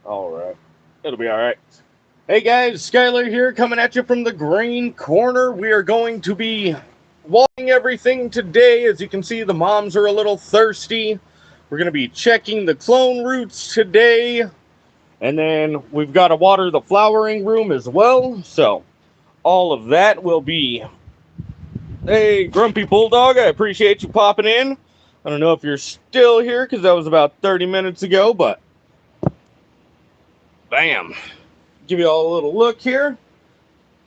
All right. It'll be all right. Hey guys, Skylar here coming at you from the green corner. We are going to be watering everything today. As you can see, the moms are a little thirsty. We're going to be checking the clone roots today. And then we've got to water the flowering room as well. So all of that will be. Hey, Grumpy Bulldog, I appreciate you popping in. I don't know if you're still here because that was about 30 minutes ago, but bam. Give you all a little look here.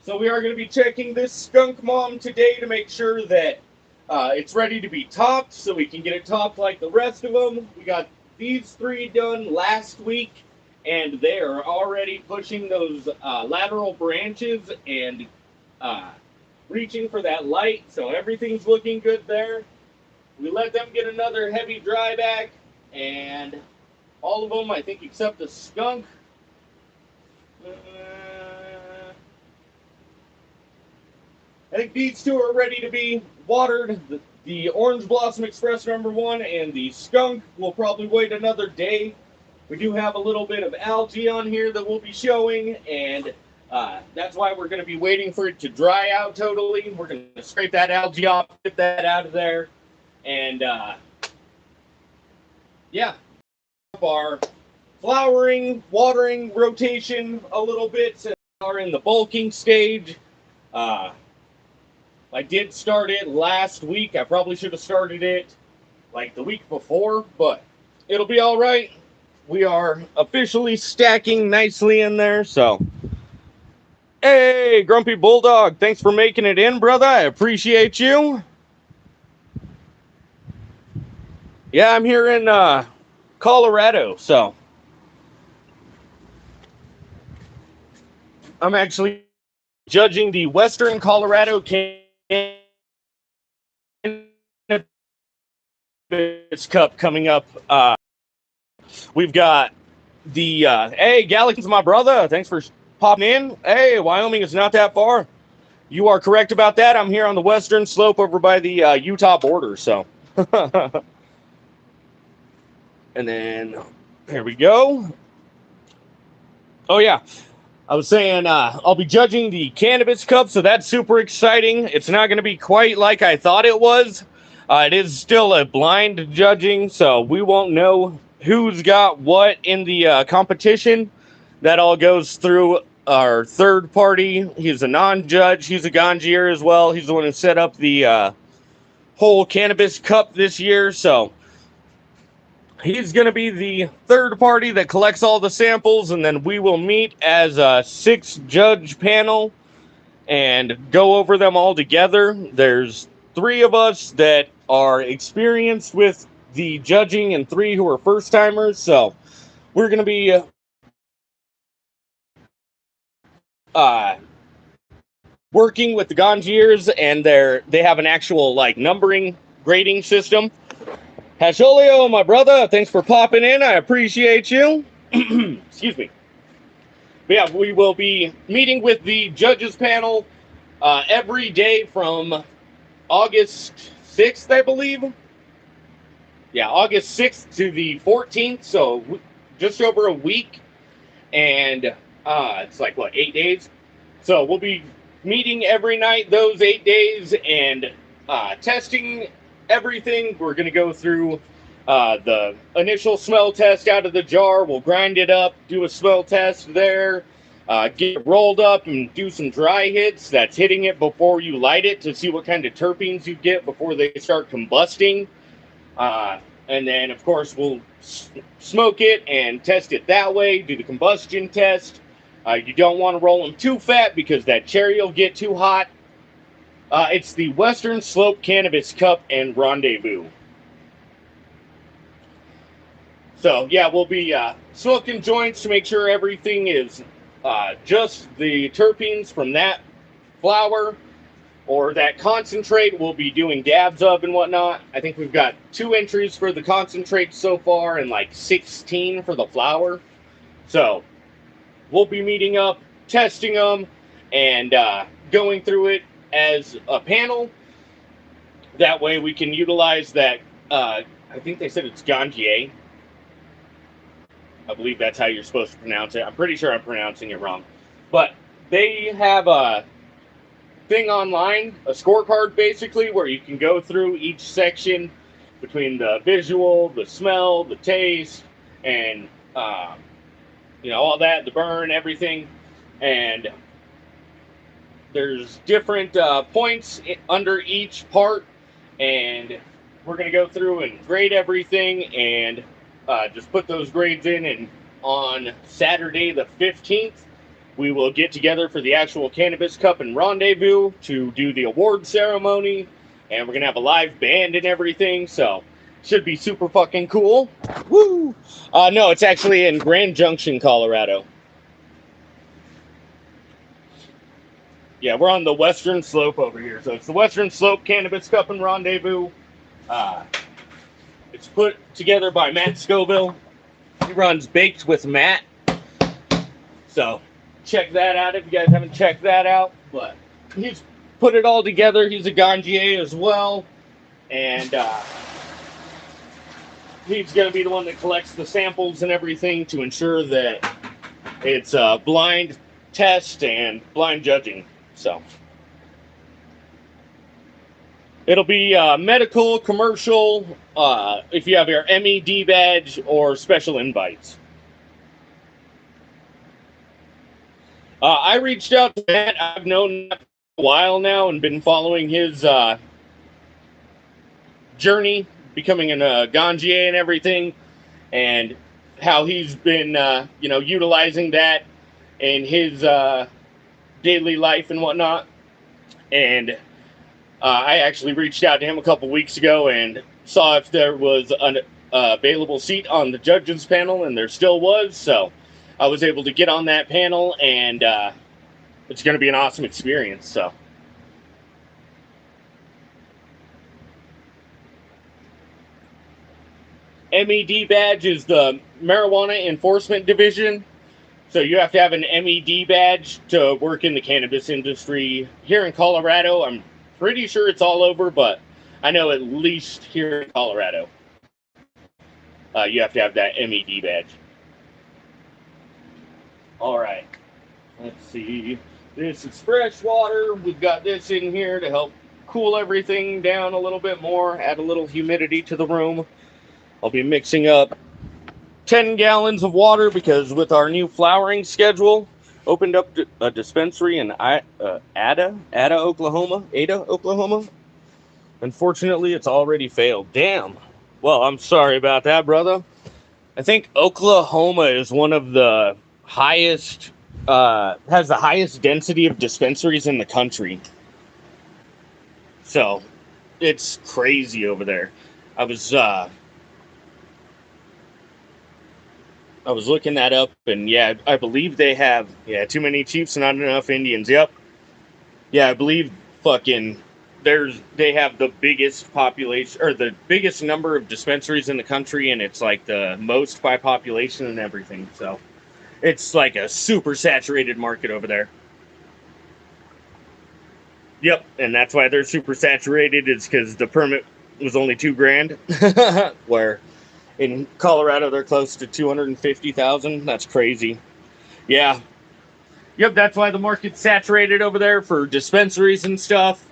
So we are going to be checking this skunk mom today to make sure that it's ready to be topped so we can get it topped like the rest of them. We got these three done last week, and they are already pushing those lateral branches and uh, reaching for that light, so everything's looking good there. We let them get another heavy dry back, and all of them, I think, except the skunk. I think these two are ready to be watered. The Orange Blossom Express #1 and the skunk will probably wait another day. We do have a little bit of algae on here that we'll be showing, and that's why we're going to be waiting for it to dry out totally. We're going to scrape that algae off, get that out of there, and yeah, our flowering, watering rotation a little bit since we are in the bulking stage. I did start it last week. I probably should have started it like the week before, but it'll be all right. We are officially stacking nicely in there, so. Hey, Grumpy Bulldog, thanks for making it in, brother. I appreciate you. Yeah, I'm here in Colorado, so. I'm actually judging the Western Colorado Cannabis Cup coming up. We've got the hey, Galaxy's my brother. Thanks for popping in. Hey, Wyoming is not that far. You are correct about that. I'm here on the western slope over by the Utah border. So, and then here we go. Oh yeah, I was saying I'll be judging the Cannabis Cup, so that's super exciting. It's not going to be quite like I thought it was. It is still a blind judging, so we won't know who's got what in the competition. That all goes through our third party. He's a non-judge. He's a ganjier as well. He's the one who set up the whole Cannabis Cup this year, so he's going to be the third party that collects all the samples, and then we will meet as a 6-judge panel and go over them all together. There's 3 of us that are experienced with the judging and 3 who are first timers, so we're going to be working with the ganjiers, and they have an actual like numbering grading system. Hasholio, my brother, thanks for popping in. I appreciate you. Excuse me. But yeah, we will be meeting with the judges panel every day from August 6th, I believe. Yeah, August 6th to the 14th, so just over a week. And it's like, what, 8 days? So we'll be meeting every night those 8 days and testing everything. We're going to go through the initial smell test out of the jar. We'll grind it up, do a smell test there, get it rolled up and do some dry hits. That's hitting it before you light it to see what kind of terpenes you get before they start combusting. And then, of course, we'll smoke it and test it that way, do the combustion test. You don't want to roll them too fat because that cherry will get too hot. It's the Western Slope Cannabis Cup and Rendezvous. So, yeah, we'll be smoking joints to make sure everything is just the terpenes from that flower or that concentrate. We'll be doing dabs of and whatnot. I think we've got 2 entries for the concentrate so far and like 16 for the flower. So, we'll be meeting up, testing them, and going through it as a panel. That way we can utilize that, I think they said it's Ganjier. I believe that's how you're supposed to pronounce it. I'm pretty sure I'm pronouncing it wrong. But they have a thing online, a scorecard basically, where you can go through each section between the visual, the smell, the taste, and all that, the burn, everything. And there's different points under each part, and we're going to go through and grade everything and just put those grades in. And on Saturday the 15th, we will get together for the actual Cannabis Cup and Rendezvous to do the award ceremony, and we're going to have a live band and everything, so should be super fucking cool. Woo! No, it's actually in Grand Junction, Colorado. Yeah, we're on the Western Slope over here. So it's the Western Slope Cannabis Cup and Rendezvous. It's put together by Matt Scoville. He runs Baked with Matt. So check that out if you guys haven't checked that out. But he's put it all together. He's a ganjier as well. And he's going to be the one that collects the samples and everything to ensure that it's a blind test and blind judging. So it'll be medical, commercial, if you have your MED badge or special invites. I reached out to Matt. I've known Matt for a while now and been following his journey, becoming a ganjier and everything, and how he's been, utilizing that in his daily life and whatnot. And I actually reached out to him a couple weeks ago and saw if there was an available seat on the judges panel, and there still was. So I was able to get on that panel, and it's going to be an awesome experience. So MED badge is the Marijuana Enforcement Division. So you have to have an MED badge to work in the cannabis industry here in Colorado. I'm pretty sure it's all over, but I know at least here in Colorado, you have to have that MED badge. All right, let's see. This is fresh water. We've got this in here to help cool everything down a little bit more, add a little humidity to the room. I'll be mixing up 10 gallons of water because with our new flowering schedule, opened up a dispensary in Ada, Oklahoma. Unfortunately, it's already failed. Damn. Well, I'm sorry about that, brother. I think Oklahoma is one of the highest, has the highest density of dispensaries in the country. So, it's crazy over there. I was looking that up, and yeah, I believe they have, too many chiefs, not enough Indians. Yep. Yeah, I believe they have the biggest population, or the biggest number of dispensaries in the country, and it's like the most by population and everything. So it's like a super saturated market over there. Yep, and that's why they're super saturated, is because the permit was only $2,000, where in Colorado, they're close to 250,000. That's crazy. Yeah. Yep, that's why the market's saturated over there for dispensaries and stuff.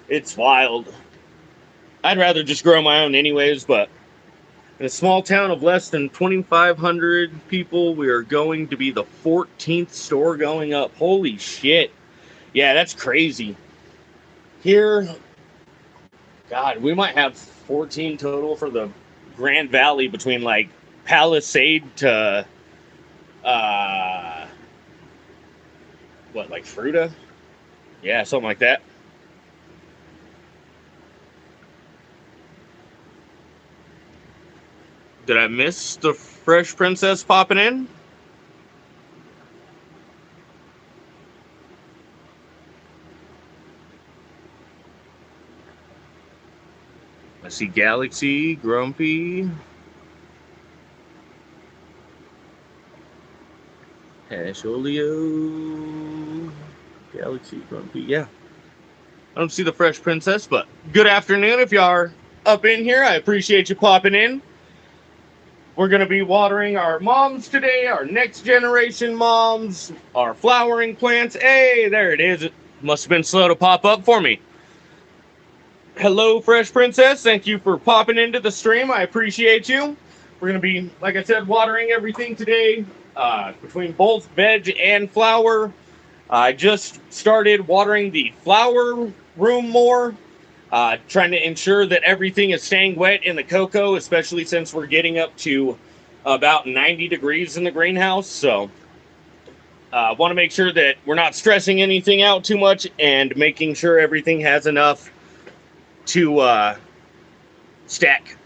It's wild. I'd rather just grow my own anyways, but in a small town of less than 2,500 people, we are going to be the 14th store going up. Holy shit. Yeah, that's crazy. Here, God, we might have 14 total for the Grand Valley, between like Palisade to like Fruita? Yeah, something like that. Did I miss the Fresh Princess popping in? I see Galaxy, Grumpy, Asholio, Galaxy, Grumpy. Yeah. I don't see the Fresh Princess, but good afternoon if y'all are up in here. I appreciate you popping in. We're going to be watering our moms today, our next generation moms, our flowering plants. Hey, there it is. It must have been slow to pop up for me. Hello, Fresh Princess. Thank you for popping into the stream. I appreciate you. We're going to be, like I said, watering everything today between both veg and flower. I just started watering the flower room more, trying to ensure that everything is staying wet in the cocoa, especially since we're getting up to about 90 degrees in the greenhouse. So want to make sure that we're not stressing anything out too much and making sure everything has enough to stack.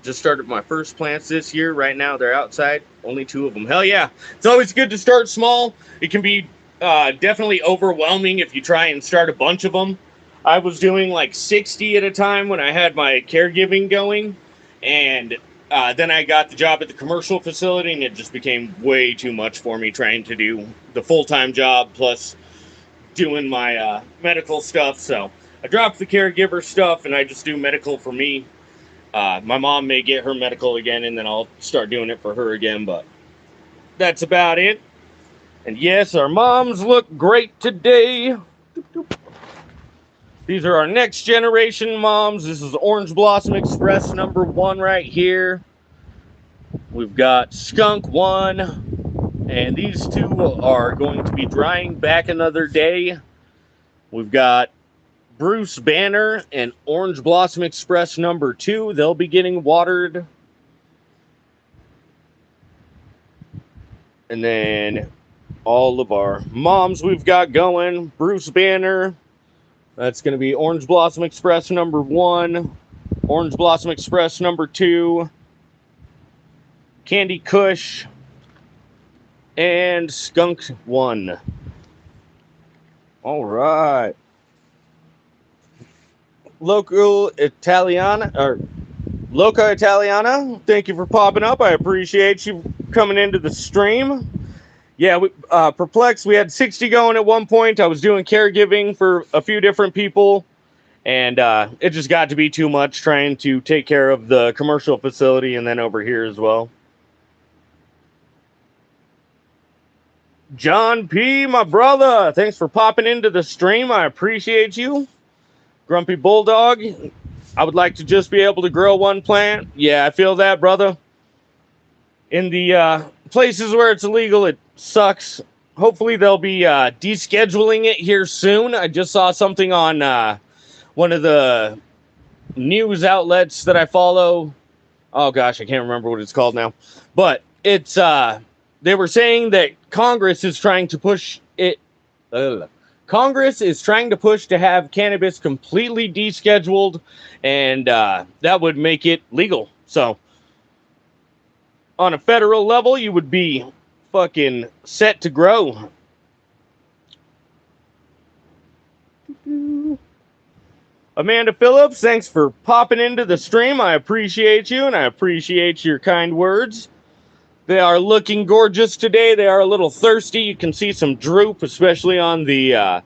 Just started my first plants this year. Right now they're outside, only 2 of them. Hell yeah. It's always good to start small. It can be definitely overwhelming if you try and start a bunch of them. I was doing like 60 at a time when I had my caregiving going, and then I got the job at the commercial facility, and it just became way too much for me trying to do the full-time job plus doing my medical stuff. So I dropped the caregiver stuff, and I just do medical for me. My mom may get her medical again, and then I'll start doing it for her again, but that's about it. And yes, our moms look great today. These are our next generation moms. This is Orange Blossom Express #1 right here. We've got Skunk 1, and these 2 are going to be drying back another day. We've got Bruce Banner and Orange Blossom Express #2. They'll be getting watered. And then all of our moms we've got going. Bruce Banner. That's going to be Orange Blossom Express #1. Orange Blossom Express #2. Candy Kush. And Skunk 1. All right. Local Italiana, or Loca Italiana, thank you for popping up. I appreciate you coming into the stream. Yeah, Perplex, we had 60 going at one point. I was doing caregiving for a few different people, and it just got to be too much trying to take care of the commercial facility and then over here as well. John P., my brother, thanks for popping into the stream. I appreciate you. Grumpy Bulldog, I would like to just be able to grow one plant. Yeah, I feel that, brother. In the places where it's illegal, it sucks. Hopefully they'll be descheduling it here soon. I just saw something on one of the news outlets that I follow. Oh gosh, I can't remember what it's called now. But it's they were saying that Congress is trying to push it. Congress is trying to push to have cannabis completely descheduled, and that would make it legal. So on a federal level, you would be fucking set to grow. Amanda Phillips, thanks for popping into the stream. I appreciate you, and I appreciate your kind words. They are looking gorgeous today. They are a little thirsty. You can see some droop, especially on the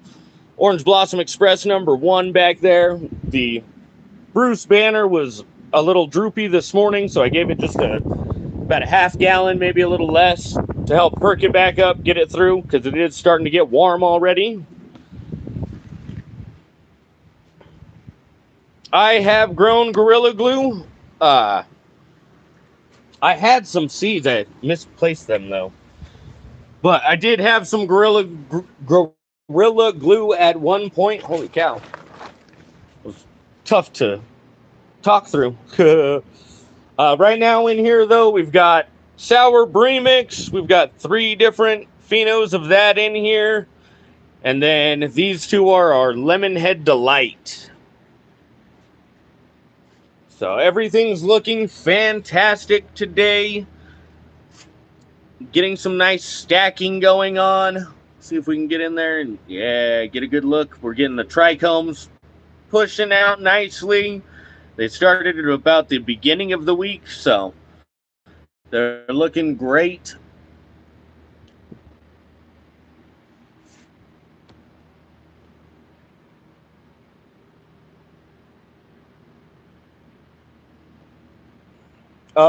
Orange Blossom Express #1 back there. The Bruce Banner was a little droopy this morning, so I gave it just about a half gallon, maybe a little less, to help perk it back up, get it through, because it is starting to get warm already. I have grown Gorilla Glue. I had some seeds. I misplaced them, though. But I did have some Gorilla Glue at one point. Holy cow. It was tough to talk through. Right now in here, though, we've got Sour Brie Mix. We've got 3 different phenos of that in here. And then these 2 are our Lemonhead Delight. So everything's looking fantastic today. Getting some nice stacking going on. See if we can get in there and, yeah, get a good look. We're getting the trichomes pushing out nicely. They started at about the beginning of the week, so they're looking great.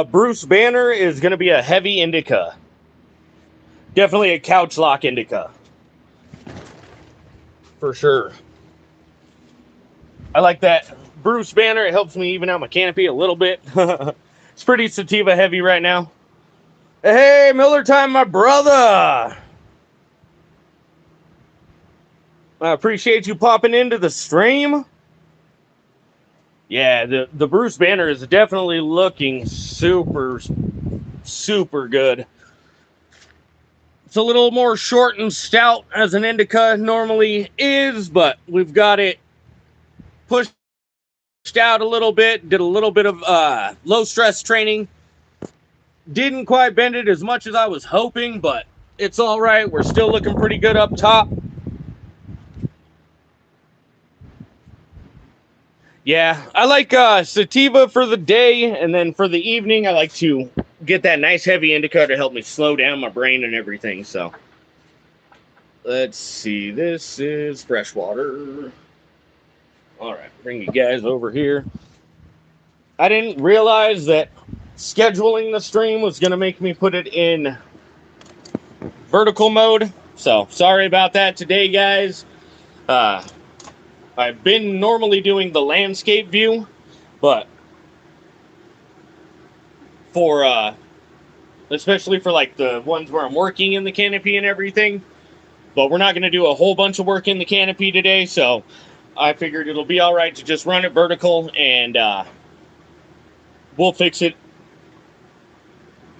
Bruce Banner is going to be a heavy indica. Definitely a couch lock indica. For sure. I like that Bruce Banner. It helps me even out my canopy a little bit. It's pretty sativa heavy right now. Hey, Miller Time, my brother. I appreciate you popping into the stream. Yeah, the Bruce Banner is definitely looking super, super good. It's a little more short and stout as an indica normally is, but we've got it pushed out a little bit. Did a little bit of low stress training. Didn't quite bend it as much as I was hoping, but it's all right. We're still looking pretty good up top. Yeah, I like sativa for the day, and then for the evening, I like to get that nice heavy indica to help me slow down my brain and everything. So let's see. This is freshwater. All right, bring you guys over here. I didn't realize that scheduling the stream was going to make me put it in vertical mode. So sorry about that today, guys. I've been normally doing the landscape view, but for especially for like the ones where I'm working in the canopy and everything, but we're not going to do a whole bunch of work in the canopy today, so I figured it'll be all right to just run it vertical, and we'll fix it.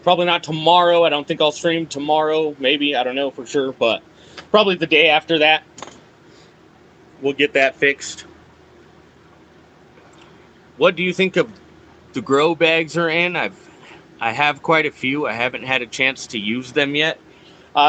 Probably not tomorrow. I don't think I'll stream tomorrow. Maybe. I don't know for sure, but probably the day after that, we'll get that fixed. What do you think of the grow bags are in? I have quite a few. I haven't had a chance to use them yet.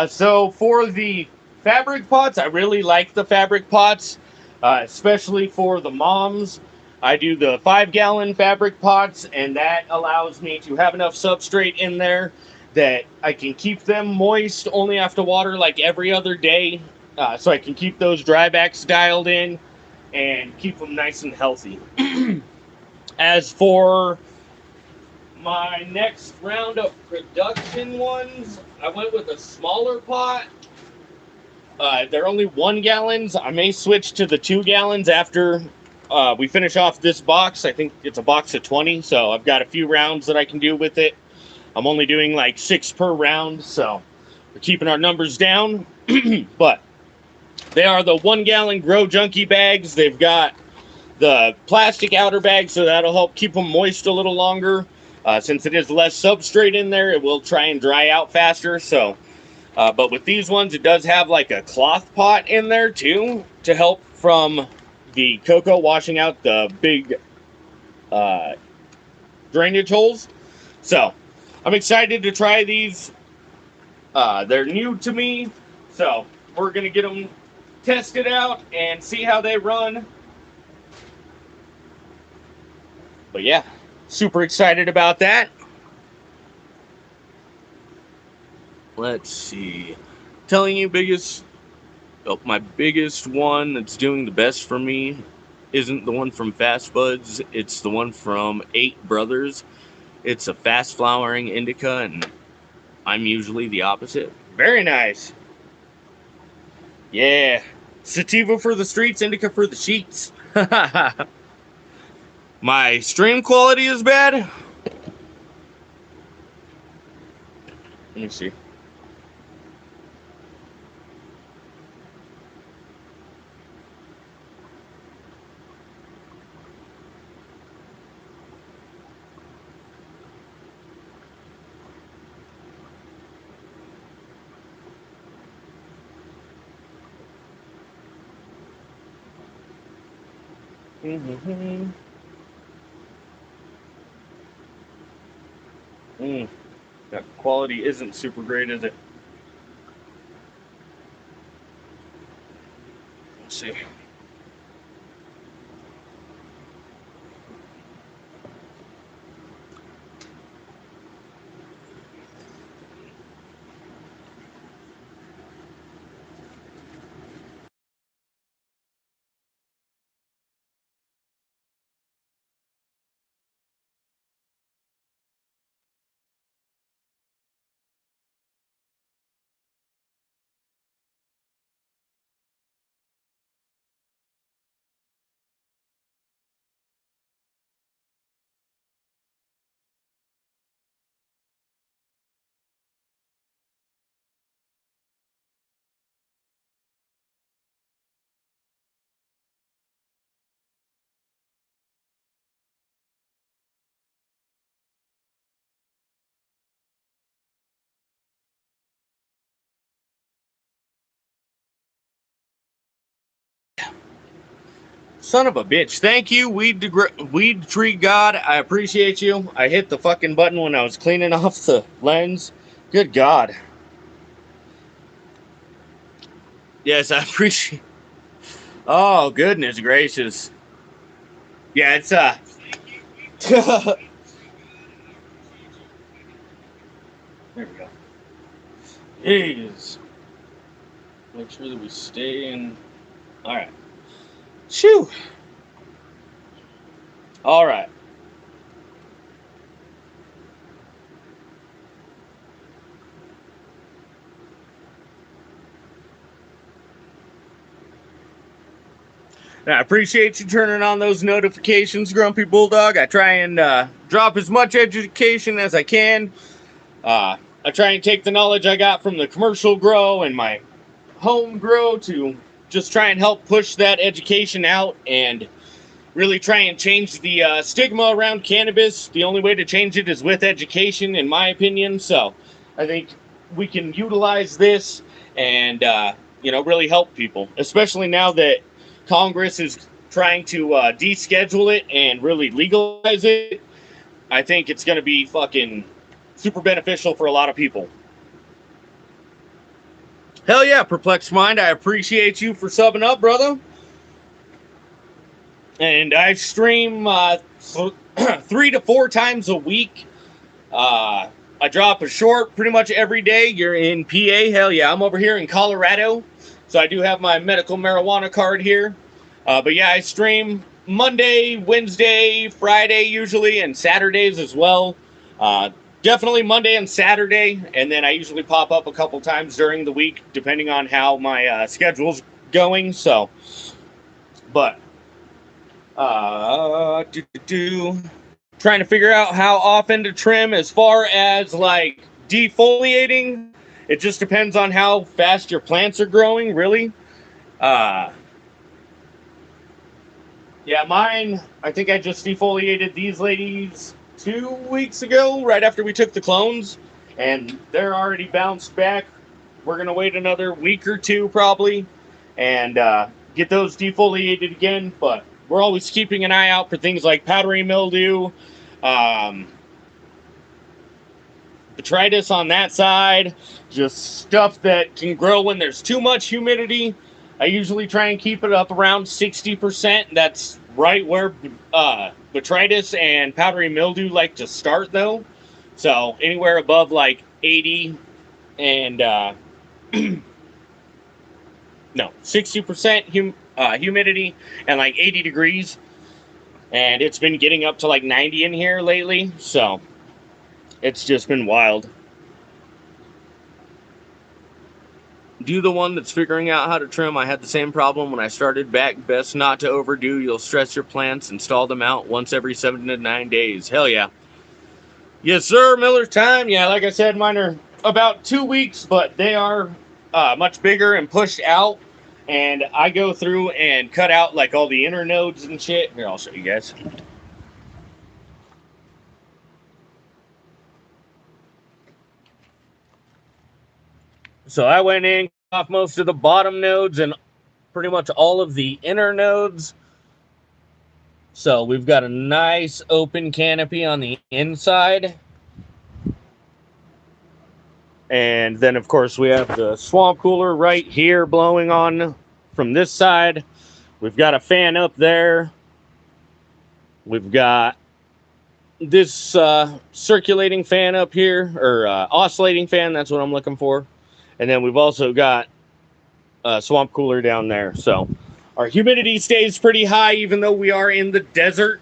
So for the fabric pots, I really like the fabric pots, especially for the moms. I do the 5-gallon fabric pots, and that allows me to have enough substrate in there that I can keep them moist, only have to water like every other day, so I can keep those drybacks dialed in and keep them nice and healthy. As for my next round of production ones, I went with a smaller pot. They're only 1 gallons. I may switch to the 2 gallons after we finish off this box. I think it's a box of 20, so I've got a few rounds that I can do with it. I'm only doing like 6 per round, so we're keeping our numbers down. But they are the 1 gallon Grow Junky bags. They've got the plastic outer bag, so that'll help keep them moist a little longer. Since it is less substrate in there, it will try and dry out faster. So, but with these ones, it does have like a cloth pot in there too to help from the Coco washing out the big drainage holes. So, I'm excited to try these. They're new to me, so we're gonna get them tested out and see how they run. But yeah, super excited about that. Let's see. Telling you my biggest one that's doing the best for me isn't the one from Fast Buds. It's the one from 8 Brothers. It's a fast flowering indica, and I'm usually the opposite. Very nice. Yeah. Sativa for the streets, indica for the sheets. My stream quality is bad. Let me see. That quality isn't super great, is it? Let's see. Son of a bitch. Thank you, Weed Tree God. I appreciate you. I hit the fucking button when I was cleaning off the lens. Good God. Yes, I appreciate. Oh, goodness gracious. Yeah, it's there we go. Jeez. Make sure that we stay in. All right. Shoo. All right. I appreciate you turning on those notifications, Grumpy Bulldog. I try and drop as much education as I can. I try and take the knowledge I got from the commercial grow and my home grow to just try and help push that education out and really try and change the stigma around cannabis. The only way to change it is with education, in my opinion. So I think we can utilize this and, really help people, especially now that Congress is trying to deschedule it and really legalize it. I think it's going to be fucking super beneficial for a lot of people. Hell yeah, Perplexed Mind. I appreciate you for subbing up, brother. And I stream 3 to 4 times a week. I drop a short pretty much every day. You're in PA. Hell yeah, I'm over here in Colorado. So I do have my medical marijuana card here. But yeah, I stream Monday, Wednesday, Friday usually, and Saturdays as well. Definitely Monday and Saturday. And then I usually pop up a couple times during the week, depending on how my schedule's going. So, but trying to figure out how often to trim. As far as like defoliating, it just depends on how fast your plants are growing, really. Yeah, mine, I think I just defoliated these ladies 2 weeks ago, right after we took the clones, and they're already bounced back. We're going to wait another week or two probably and get those defoliated again, but we're always keeping an eye out for things like powdery mildew, botrytis on that side, just stuff that can grow when there's too much humidity. I usually try and keep it up around 60%. That's right where botrytis and powdery mildew like to start, though. So anywhere above like 80 and 60% humidity and like 80 degrees. And it's been getting up to like 90 in here lately. So it's just been wild. Do the one that's figuring out how to trim. I had the same problem when I started back. Best not to overdo. You'll stress your plants. Install them out once every 7 to 9 days. Hell yeah. Yes, sir. Miller's time. Yeah, like I said, mine are about 2 weeks, but they are much bigger and pushed out. And I go through and cut out like all the inner nodes and shit. Here, I'll show you guys. So I went in, off most of the bottom nodes and pretty much all of the inner nodes. So we've got a nice open canopy on the inside. And then, of course, we have the swamp cooler right here blowing on from this side. We've got a fan up there. We've got this circulating fan up here, or oscillating fan, that's what I'm looking for. And then we've also got a swamp cooler down there. So our humidity stays pretty high even though we are in the desert.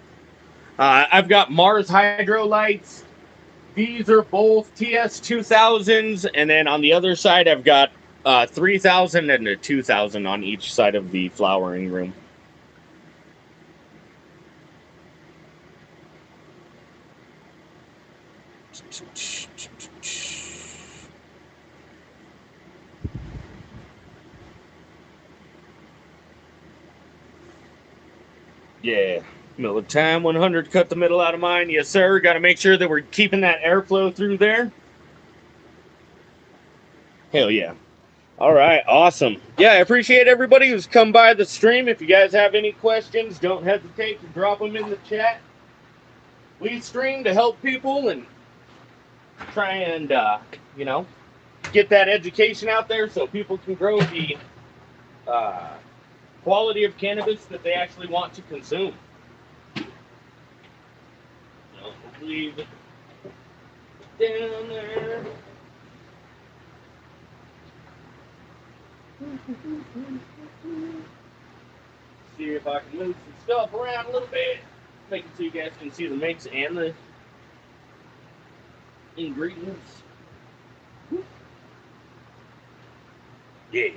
I've got Mars hydro lights. These are both TS2000s, and then on the other side I've got 3000 and a 2000 on each side of the flowering room. Yeah, middle of time, 100, cut the middle out of mine. Yes, sir. Got to make sure that we're keeping that airflow through there. Hell yeah. All right, awesome. Yeah, I appreciate everybody who's come by the stream. If you guys have any questions, don't hesitate to drop them in the chat. We stream to help people and try and, you know, get that education out there so people can grow the quality of cannabis that they actually want to consume. So, leave it down there. See if I can move some stuff around a little bit, make it so you guys can see the mix and the ingredients. Yeah,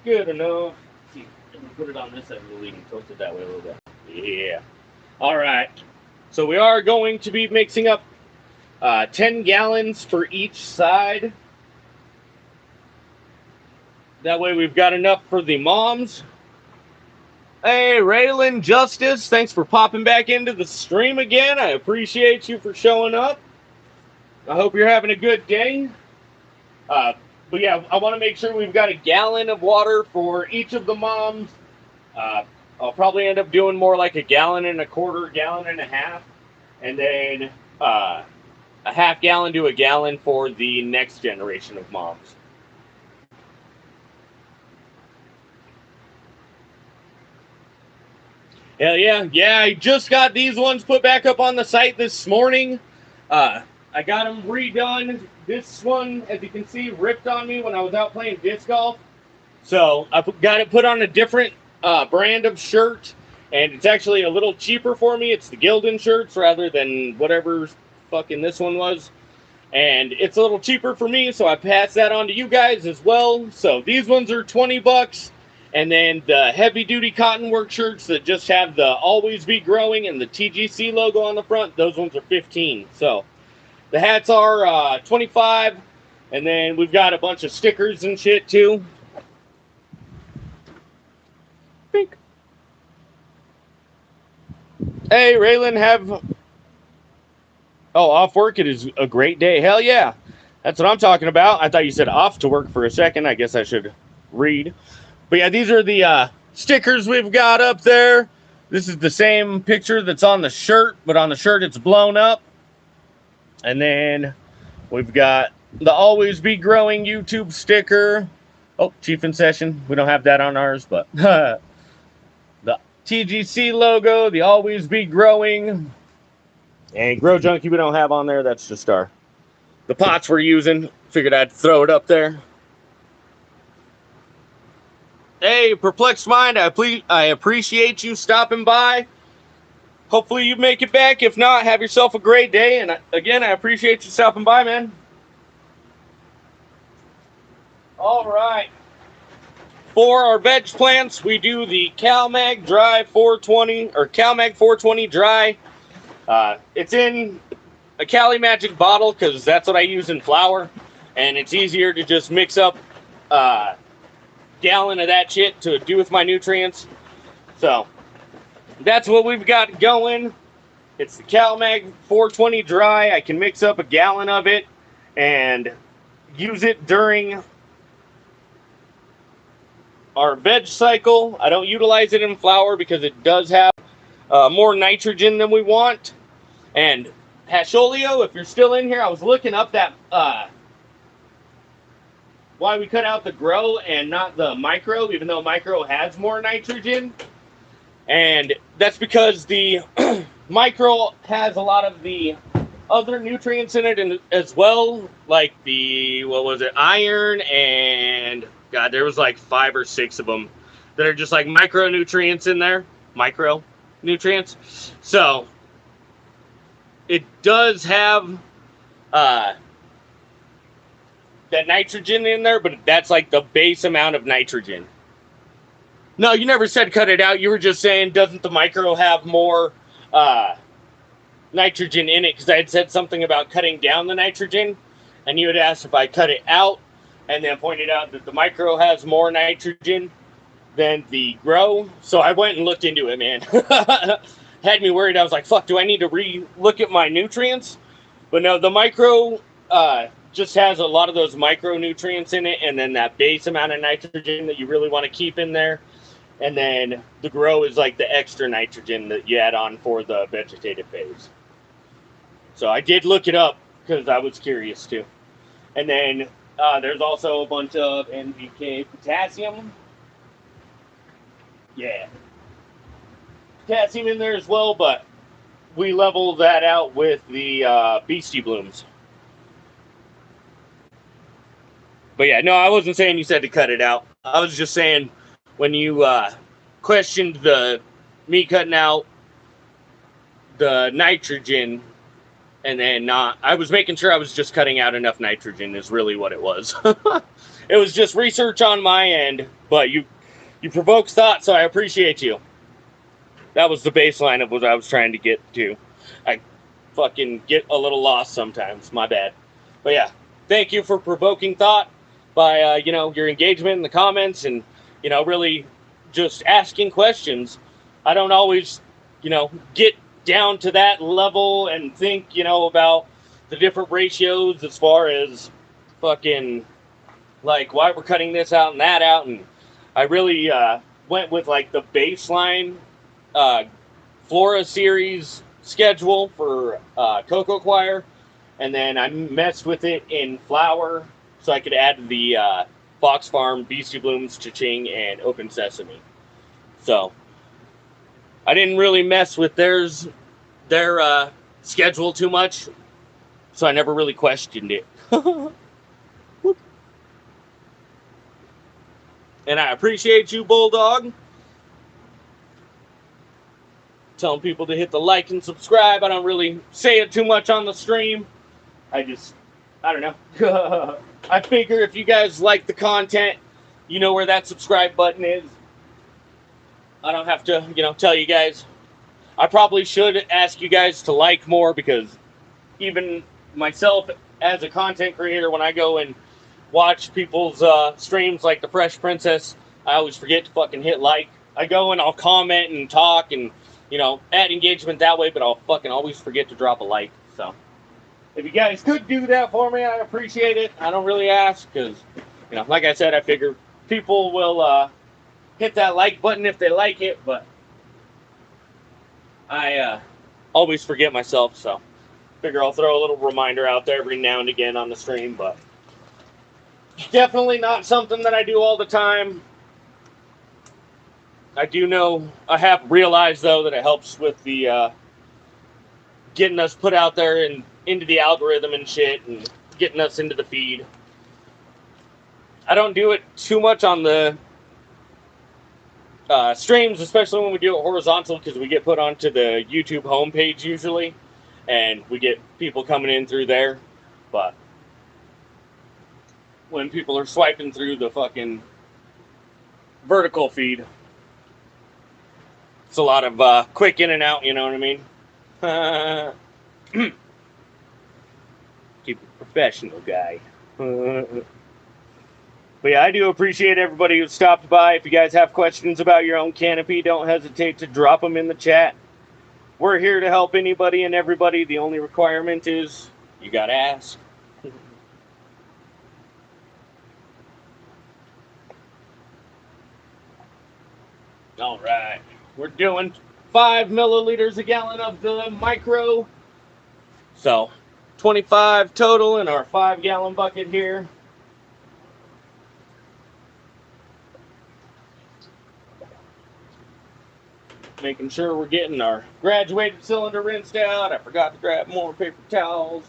good enough. Let's see, if we put it on this side, we can toast it that way a little bit. Yeah. All right. So we are going to be mixing up 10 gallons for each side. That way we've got enough for the moms. Hey, Raylan Justice, thanks for popping back into the stream again. I appreciate you for showing up. I hope you're having a good day. But yeah, I want to make sure we've got a gallon of water for each of the moms. I'll probably end up doing more like a gallon and a quarter, gallon and a half. And then a half gallon to a gallon for the next generation of moms. Hell yeah. Yeah, I just got these ones put back up on the site this morning. I got them redone. This one, as you can see, ripped on me when I was out playing disc golf. So I got it put on a different brand of shirt, and it's actually a little cheaper for me. It's the Gildan shirts rather than whatever fucking this one was. And it's a little cheaper for me, so I passed that on to you guys as well. So these ones are 20 bucks. And then the heavy-duty cotton work shirts that just have the Always Be Growing and the TGC logo on the front, those ones are 15. So the hats are 25. And then we've got a bunch of stickers and shit, too. Pink. Hey, Raylan, have... Oh, off work, it is a great day. Hell yeah. That's what I'm talking about. I thought you said off to work for a second. I guess I should read. But yeah, these are the stickers we've got up there. This is the same picture that's on the shirt, but on the shirt it's blown up. And then we've got the Always Be Growing YouTube sticker. Oh, Chief in Session. We don't have that on ours, but the TGC logo, the Always Be Growing. And Grow Junky we don't have on there. That's just the pots we're using. Figured I'd throw it up there. Hey, Perplexed Mind, I appreciate you stopping by. Hopefully you make it back. If not, have yourself a great day. And again, I appreciate you stopping by, man. All right. For our veg plants, we do the CalMag Dry 420, or CalMag 420 Dry. It's in a Cali Magic bottle because that's what I use in flour. And it's easier to just mix up gallon of that shit to do with my nutrients. So that's what we've got going. It's the CalMag 420 Dry. I can mix up a gallon of it and use it during our veg cycle. I don't utilize it in flour because it does have more nitrogen than we want. And Hasholio, if you're still in here, I was looking up that why we cut out the grow and not the micro, even though micro has more nitrogen. And that's because the micro has a lot of the other nutrients in it and as well, like the, what was it, iron, and God, there was like 5 or 6 of them that are just like micronutrients in there. Micronutrients. So it does have that nitrogen in there, but that's like the base amount of nitrogen. No, you never said cut it out. You were just saying, doesn't the micro have more nitrogen in it? Because I had said something about cutting down the nitrogen, and you had asked if I cut it out, and then pointed out that the micro has more nitrogen than the grow. So I went and looked into it, man. Had me worried. I was like, fuck, do I need to re-look at my nutrients? But no, the micro just has a lot of those micronutrients in it, and then that base amount of nitrogen that you really want to keep in there. And then the Grow is like the extra nitrogen that you add on for the vegetative phase. So I did look it up because I was curious too. And then there's also a bunch of NPK potassium. Yeah. Potassium in there as well, but we level that out with the Beastie Blooms. But yeah, no, I wasn't saying you said to cut it out. I was just saying when you questioned me cutting out the nitrogen, and then I was making sure I was just cutting out enough nitrogen is really what it was. It was just research on my end, but you provoked thought, so I appreciate you. That was the baseline of what I was trying to get to. I fucking get a little lost sometimes, my bad. But yeah, thank you for provoking thought by your engagement in the comments, and really just asking questions. I don't always get down to that level and think about the different ratios as far as fucking like why we're cutting this out and that out, and I really went with like the baseline Flora series schedule for Coco Choir, and then I messed with it in flower so I could add the Fox Farm, Beastie Blooms, Cha-Ching, and Open Sesame. So I didn't really mess with their schedule too much, so I never really questioned it. And I appreciate you, Bulldog. Telling people to hit the like and subscribe. I don't really say it too much on the stream. I don't know. I figure if you guys like the content, you know where that subscribe button is. I don't have to, tell you guys. I probably should ask you guys to like more, because even myself as a content creator, when I go and watch people's streams like the Fresh Princess, I always forget to fucking hit like. I go and I'll comment and talk and add engagement that way, but I'll fucking always forget to drop a like. So if you guys could do that for me, I appreciate it. I don't really ask because, like I said, I figure people will hit that like button if they like it, but I always forget myself, so figure I'll throw a little reminder out there every now and again on the stream, but definitely not something that I do all the time. I have realized, though, that it helps with the getting us put out there and into the algorithm and shit, and getting us into the feed. I don't do it too much on the streams, especially when we do it horizontal, because we get put onto the YouTube homepage usually, and we get people coming in through there. But when people are swiping through the fucking vertical feed, it's a lot of quick in and out, you know what I mean? Keep it professional, guy. But yeah, I do appreciate everybody who stopped by. If you guys have questions about your own canopy, don't hesitate to drop them in the chat. We're here to help anybody and everybody. The only requirement is you gotta ask. All right, we're doing 5 milliliters a gallon of the micro. So 25 total in our 5-gallon bucket here. Making sure we're getting our graduated cylinder rinsed out. I forgot to grab more paper towels.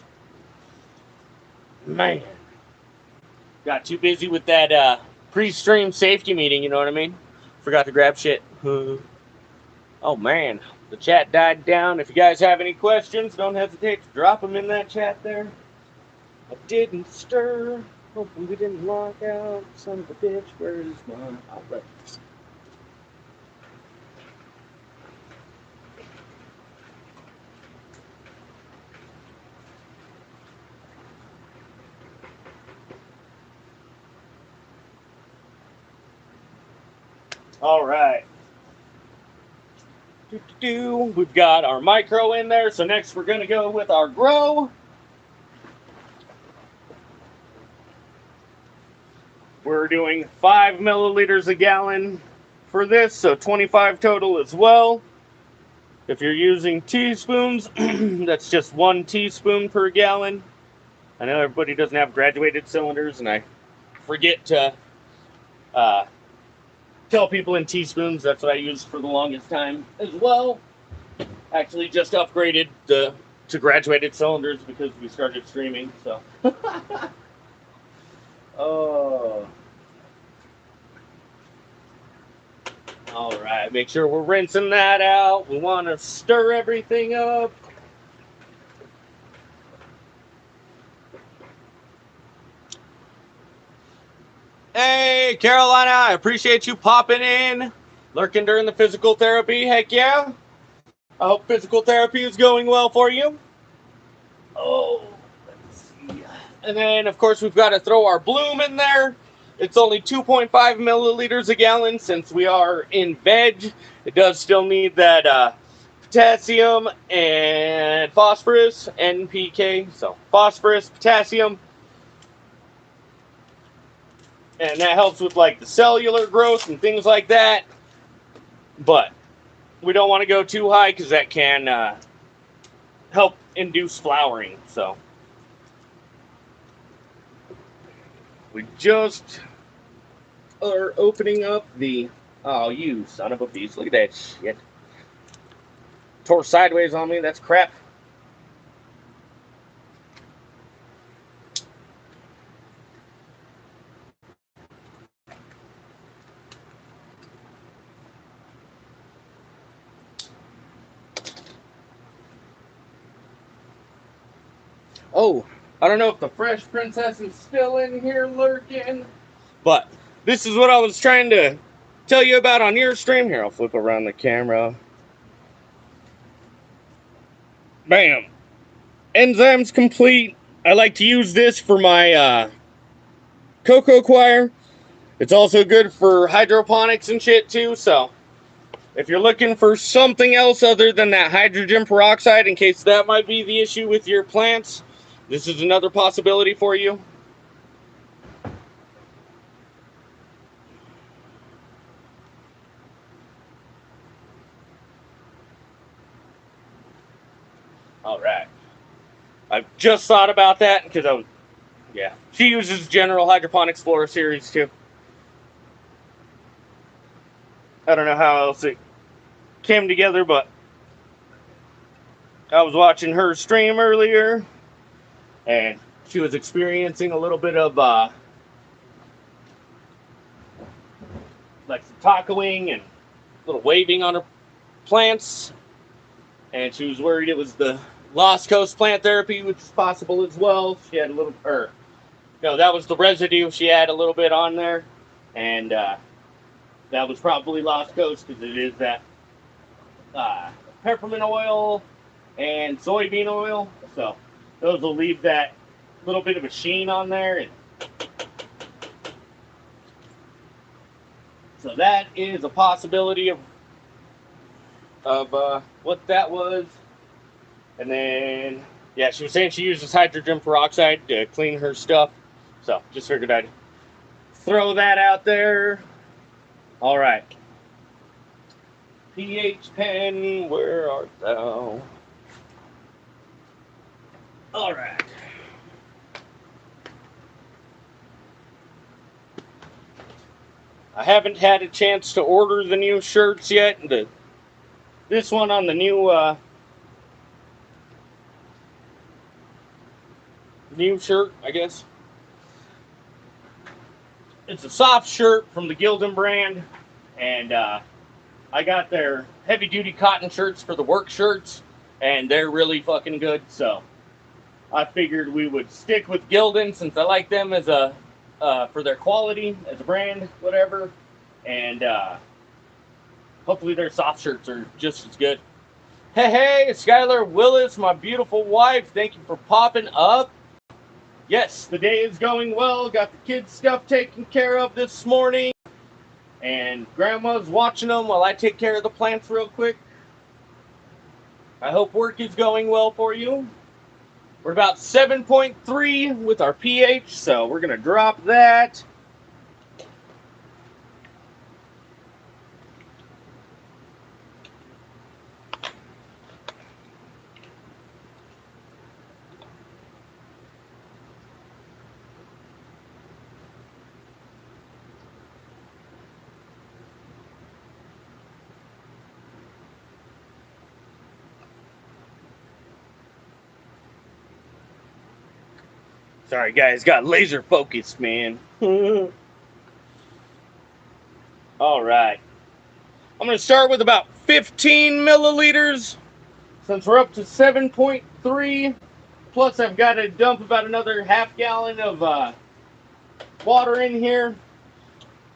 Man, got too busy with that pre-stream safety meeting, you know what I mean? Forgot to grab shit. Oh man, the chat died down. If you guys have any questions, don't hesitate to drop them in that chat there. I didn't stir. Hoping we didn't lock out. Son of a bitch, where is my... All right. All right. We've got our micro in there, so next we're going to go with our Grow. We're doing 5 milliliters a gallon for this, so 25 total as well. If you're using teaspoons, that's just 1 teaspoon per gallon. I know everybody doesn't have graduated cylinders, and I forget to tell people in teaspoons. That's what I used for the longest time as well. Actually just upgraded to graduated cylinders because we started streaming, so. Oh. All right, make sure we're rinsing that out. We want to stir everything up. Hey, Carolina, I appreciate you popping in, lurking during the physical therapy. Heck yeah. I hope physical therapy is going well for you. Oh, let's see. And then, of course, we've got to throw our bloom in there. It's only 2.5 milliliters a gallon since we are in veg. It does still need that potassium and phosphorus, NPK. So phosphorus, potassium. And that helps with like the cellular growth and things like that. But we don't want to go too high because that can help induce flowering. So we just are opening up the... Oh, you son of a beast. Look at that shit. Tore sideways on me. That's crap. Oh, I don't know if the Fresh Princess is still in here lurking, but this is what I was trying to tell you about on your stream. Here, I'll flip around the camera. Bam. Enzymes complete. I like to use this for my Coco choir. It's also good for hydroponics and shit too, so if you're looking for something else other than that hydrogen peroxide, in case that might be the issue with your plants, this is another possibility for you. All right. I just thought about that because yeah. She uses General Hydroponics Flora Series too. I don't know how else it came together, but I was watching her stream earlier, and she was experiencing a little bit of like some tacoing and a little waving on her plants, and she was worried it was the Lost Coast plant therapy, which is possible as well. She had a little, no, that was the residue. She had a little bit on there, and that was probably Lost Coast because it is that peppermint oil and soybean oil. So those will leave that little bit of a sheen on there. And so that is a possibility of what that was. And then, yeah, she was saying she uses hydrogen peroxide to clean her stuff. So just figured I'd throw that out there. All right. pH pen, where art thou? All right. I haven't had a chance to order the new shirts yet. This one on the new shirt, I guess. It's a soft shirt from the Gildan brand, and I got their heavy-duty cotton shirts for the work shirts, and they're really fucking good, so I figured we would stick with Gildan since I like them as a for their quality as a brand, whatever, and hopefully their soft shirts are just as good. Hey, Skylar Willis, my beautiful wife, thank you for popping up. Yes, the day is going well. Got the kids' stuff taken care of this morning. And Grandma's watching them while I take care of the plants real quick. I hope work is going well for you. We're about 7.3 with our pH, so we're going to drop that. Sorry, guys, got laser focused, man. All right. I'm going to start with about 15 milliliters since we're up to 7.3. Plus, I've got to dump about another half gallon of water in here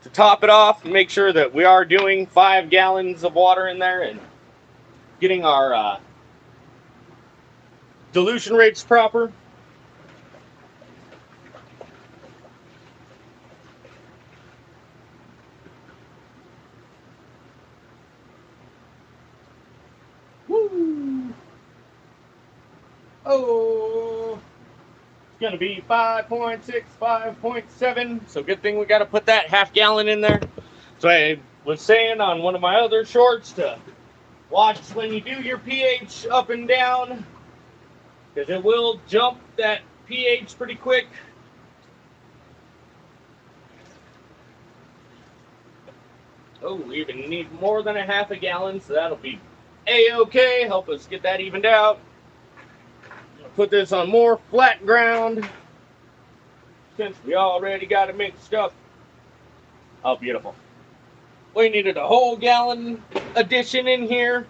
to top it off and make sure that we are doing 5 gallons of water in there and getting our dilution rates proper. Woo! Oh, it's gonna be 5.6, 5.7. So good thing we got to put that half gallon in there. So I was saying on one of my other shorts to watch when you do your pH up and down, because it will jump that pH pretty quick. Oh, we even need more than a half a gallon, so that'll be a-okay. Help us get that evened out. Put this on more flat ground since we already got it mixed up. Oh, beautiful. We needed a whole gallon addition in here.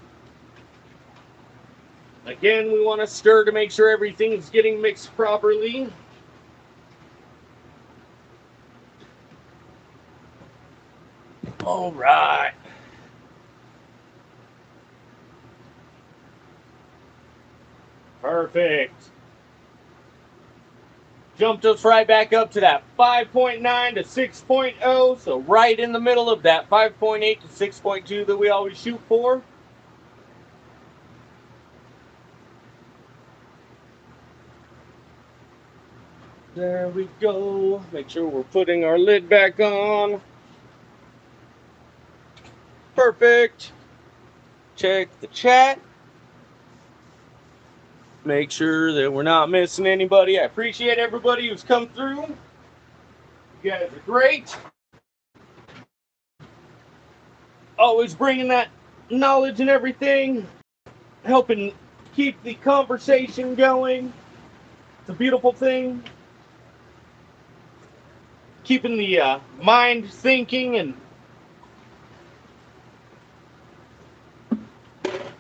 Again, we want to stir to make sure everything's getting mixed properly. All right. Perfect. Jumped us right back up to that 5.9 to 6.0, so right in the middle of that 5.8 to 6.2 that we always shoot for. There we go. Make sure we're putting our lid back on. Perfect. Check the chat. Make sure that we're not missing anybody. I appreciate everybody who's come through. You guys are great. Always bringing that knowledge and everything. Helping keep the conversation going. It's a beautiful thing. Keeping the mind thinking and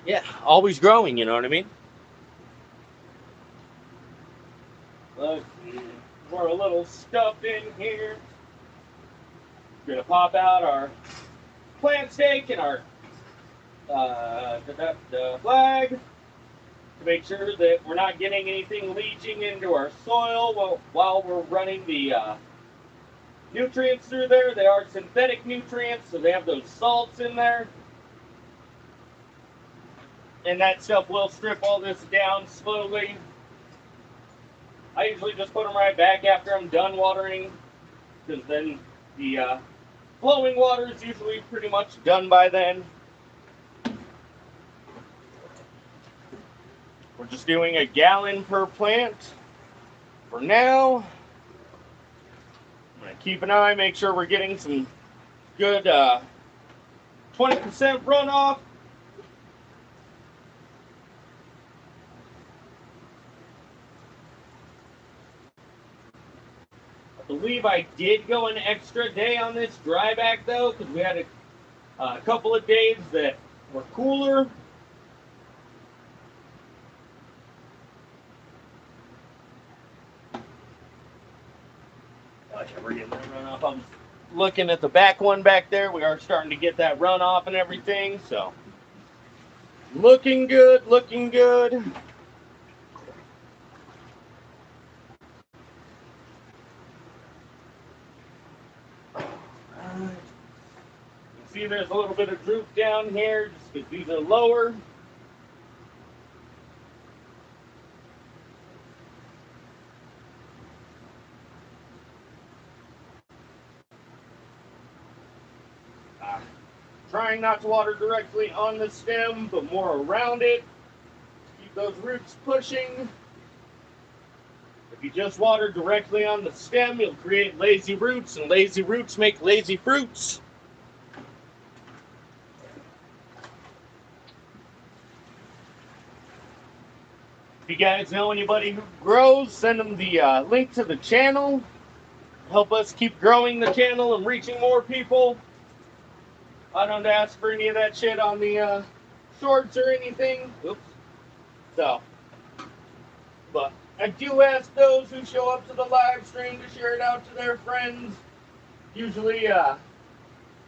yeah, always growing, you know what I mean? Let's see. We're a little stuffed in here. We're gonna pop out our plant steak and our flag to make sure that we're not getting anything leaching into our soil while we're running the nutrients through there. They are synthetic nutrients, so they have those salts in there. And that stuff will strip all this down slowly. I usually just put them right back after I'm done watering, because then the flowing water is usually pretty much done by then. We're just doing a gallon per plant for now. I'm going to keep an eye, make sure we're getting some good 20% runoff. I believe I did go an extra day on this dry back though, because we had a couple of days that were cooler. Oh, yeah, we're getting that runoff. I'm looking at the back one back there. We are starting to get that runoff and everything, so looking good, looking good. You see there's a little bit of droop down here just because these are lower. Trying not to water directly on the stem, but more around it. Keep those roots pushing. If you just water directly on the stem, you'll create lazy roots, and lazy roots make lazy fruits. If you guys know anybody who grows, send them the link to the channel. Help us keep growing the channel and reaching more people. I don't ask for any of that shit on the shorts or anything. Oops. So, but I do ask those who show up to the live stream to share it out to their friends. Usually,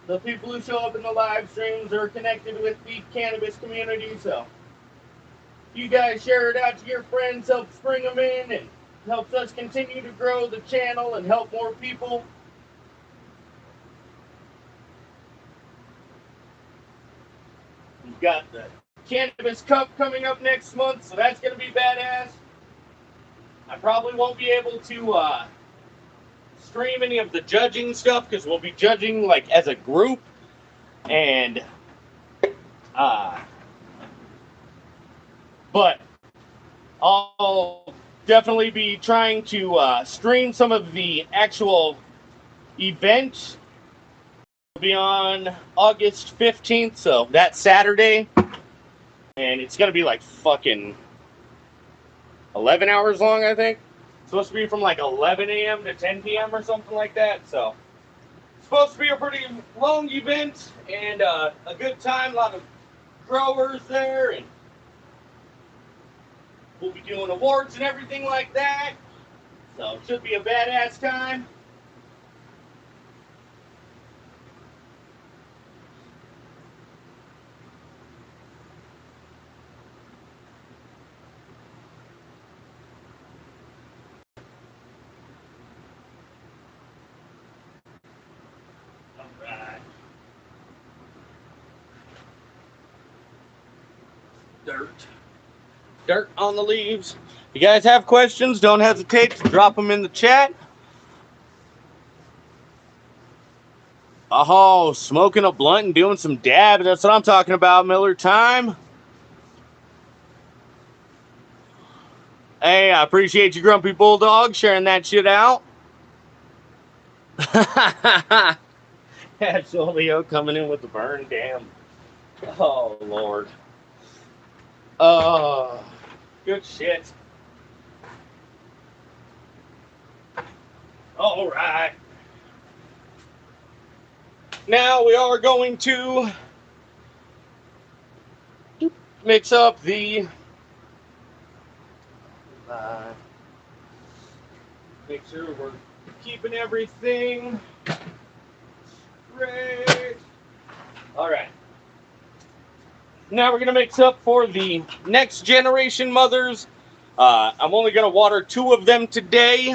the people who show up in the live streams are connected with the cannabis community, so you guys share it out to your friends, helps bring them in, and helps us continue to grow the channel and help more people. We've got the Cannabis Cup coming up next month, so that's going to be badass. I probably won't be able to stream any of the judging stuff because we'll be judging like as a group, and but I'll definitely be trying to stream some of the actual events. It'll be on August 15th, so that's Saturday, and it's gonna be like fucking 11 hours long, I think. It's supposed to be from like 11 a.m. to 10 p.m. or something like that, so it's supposed to be a pretty long event and a good time. A lot of growers there, and we'll be doing awards and everything like that, so it should be a badass time. Dirt on the leaves. If you guys have questions, don't hesitate to drop them in the chat. Oh, smoking a blunt and doing some dabs. That's what I'm talking about, Miller time. Hey, I appreciate you, Grumpy Bulldog, sharing that shit out. That's Leo coming in with the burn, damn. Oh, Lord. Oh, good shit. All right. Now we are going to mix up the make sure we're keeping everything straight. All right. Now we're going to mix up for the next generation mothers. I'm only going to water 2 of them today.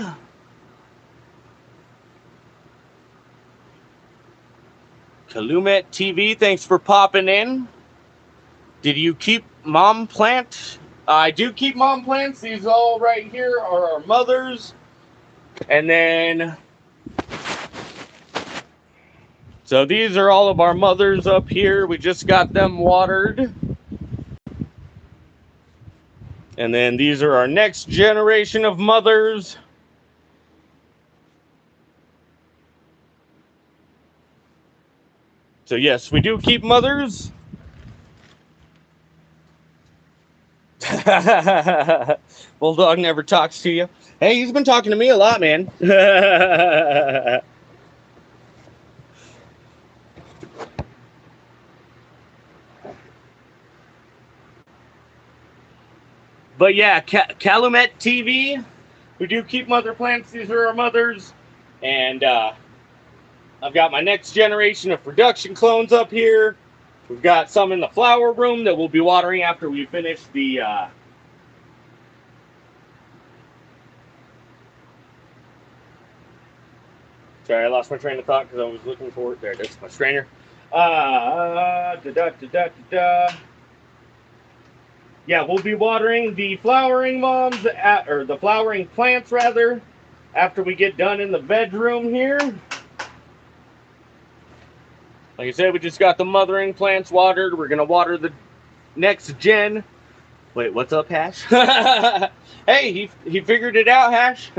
Calumet TV, thanks for popping in. Did you keep mom plant? I do keep mom plants. These all right here are our mothers. And then, so these are all of our mothers up here. We just got them watered. And then these are our next generation of mothers. So yes, we do keep mothers. Bulldog never talks to you. Hey, he's been talking to me a lot, man. But yeah, Calumet TV, we do keep mother plants. These are our mothers. And I've got my next generation of production clones up here. We've got some in the flower room that we'll be watering after we finish the sorry, I lost my train of thought because I was looking for it. There it is, my strainer. Yeah, we'll be watering the flowering moms, or the flowering plants rather, after we get done in the bedroom here. Like I said, we just got the mothering plants watered. We're going to water the next gen. Wait, what's up, Hash? Hey, he figured it out, Hash.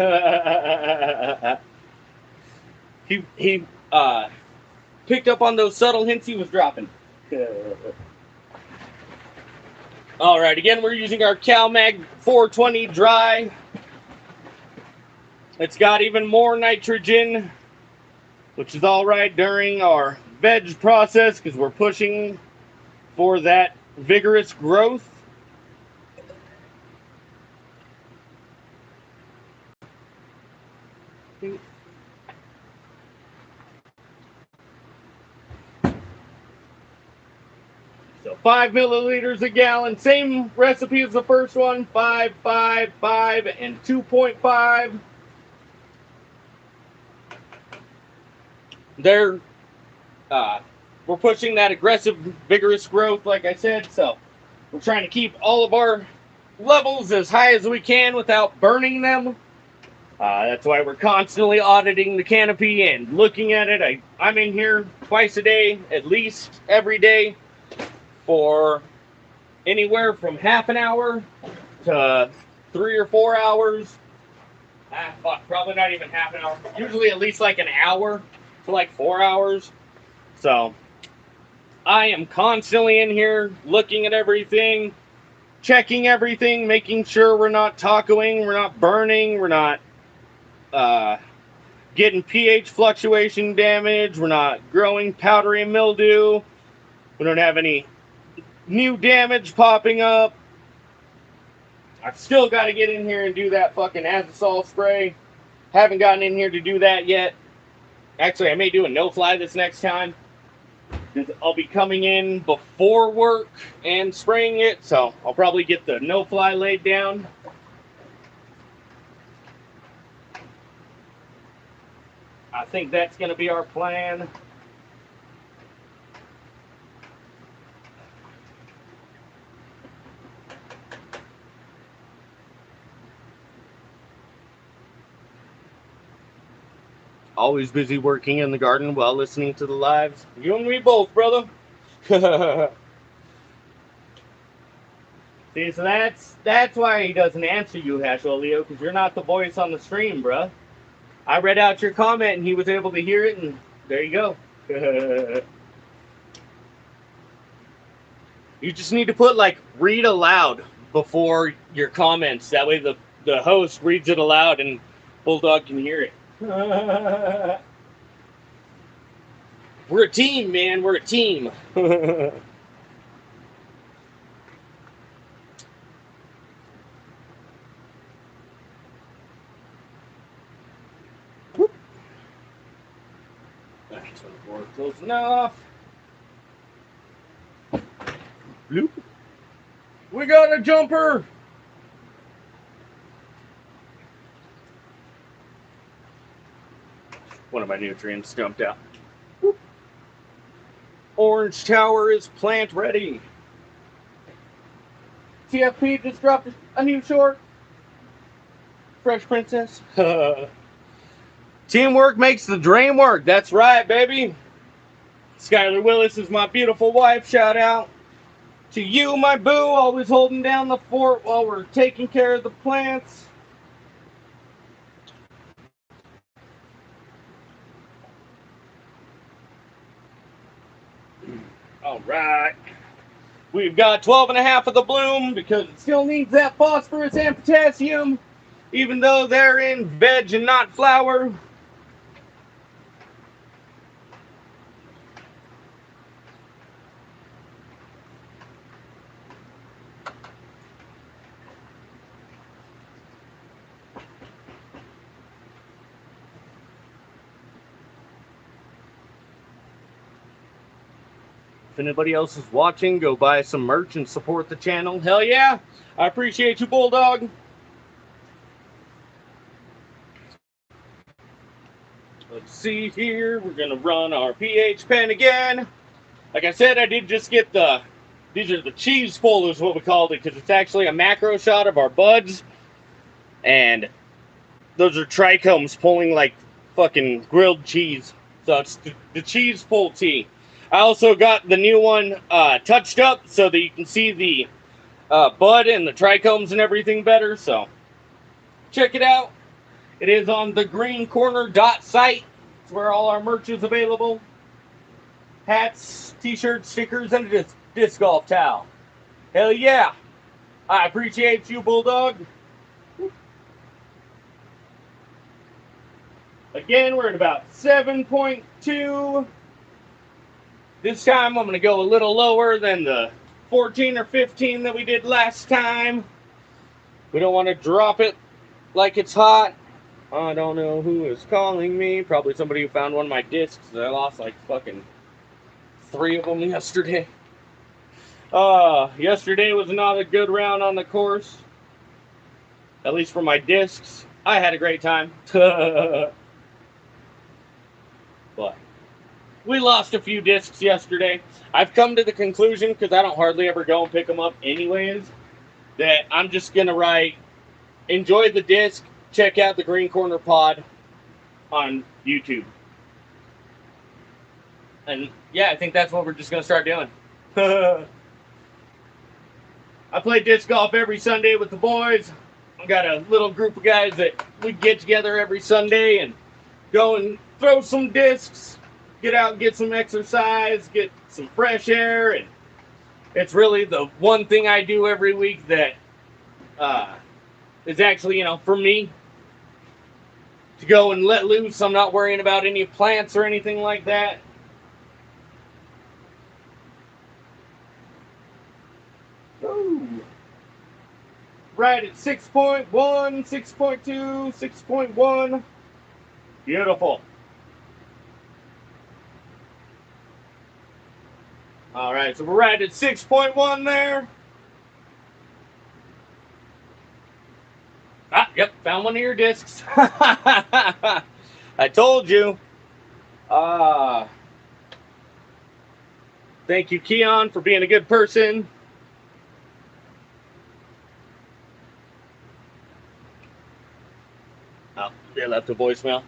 he picked up on those subtle hints he was dropping. All right, again, we're using our CalMag 420 dry. It's got even more nitrogen, which is all right during our veg process because we're pushing for that vigorous growth. So 5 milliliters a gallon, same recipe as the first one, 5, 5, 5, and 2.5. We're pushing that aggressive, vigorous growth, like I said, so we're trying to keep all of our levels as high as we can without burning them. That's why we're constantly auditing the canopy and looking at it. I'm in here twice a day, at least every day, for anywhere from half an hour to 3 or 4 hours. Probably not even half an hour. Usually at least like an hour to like 4 hours. So I am constantly in here looking at everything, checking everything, making sure we're not tacoing, we're not burning, we're not getting pH fluctuation damage, we're not growing powdery mildew, we don't have any new damage popping up. I've still got to get in here and do that fucking azosol spray. Haven't gotten in here to do that yet. Actually, I may do a no-fly this next time. I'll be coming in before work and spraying it, so I'll probably get the no-fly laid down. I think that's going to be our plan. Always busy working in the garden while listening to the lives. You and me both, brother. See, so that's why he doesn't answer you, Hasholio, because you're not the voice on the stream, bruh. I read out your comment and he was able to hear it, and there you go. You just need to put, like, read aloud before your comments. That way the host reads it aloud and Bulldog can hear it. We're a team, man. We're a team. That's when the door close enough. Bloop. We got a jumper. One of my nutrients jumped out. Whoop. Orange tower is plant ready. TFP just dropped a new short. Fresh Princess. Teamwork makes the dream work. That's right, baby. Skylar Willis is my beautiful wife. Shout out to you, my boo. Always holding down the fort while we're taking care of the plants. All right. We've got 12.5 of the bloom because it still needs that phosphorus and potassium, even though they're in veg and not flower. If anybody else is watching, go buy some merch and support the channel. Hell yeah! I appreciate you, Bulldog. Let's see here. We're going to run our pH pen again. Like I said, I did just get these are the cheese pull is what we called it, because it's actually a macro shot of our buds. And those are trichomes pulling like fucking grilled cheese. So it's the cheese pull tea. I also got the new one touched up so that you can see the bud and the trichomes and everything better. So check it out. It is on thegreencorner.site. It's where all our merch is available. Hats, t-shirts, stickers, and a disc golf towel. Hell yeah. I appreciate you, Bulldog. Again, we're at about 7.2. This time I'm going to go a little lower than the 14 or 15 that we did last time. We don't want to drop it like it's hot. I don't know who is calling me. Probably somebody who found one of my discs. I lost like fucking 3 of them yesterday. Yesterday was not a good round on the course. At least for my discs. I had a great time. But we lost a few discs yesterday. I've come to the conclusion, because I don't hardly ever go and pick them up anyways, that I'm just going to write, enjoy the disc, check out the Green Corner Pod on YouTube. And yeah, I think that's what we're just going to start doing. I play disc golf every Sunday with the boys. I've got a little group of guys that we get together every Sunday and go and throw some discs, get out and get some exercise, get some fresh air. And it's really the one thing I do every week that is actually, for me, to go and let loose. I'm not worrying about any plants or anything like that. Ooh. Right at 6.1, 6.2, 6.1. Beautiful. All right, so we're right at 6.1 there. Ah, yep, found one of your discs. I told you. Thank you, Keon, for being a good person. Oh, they left a voicemail.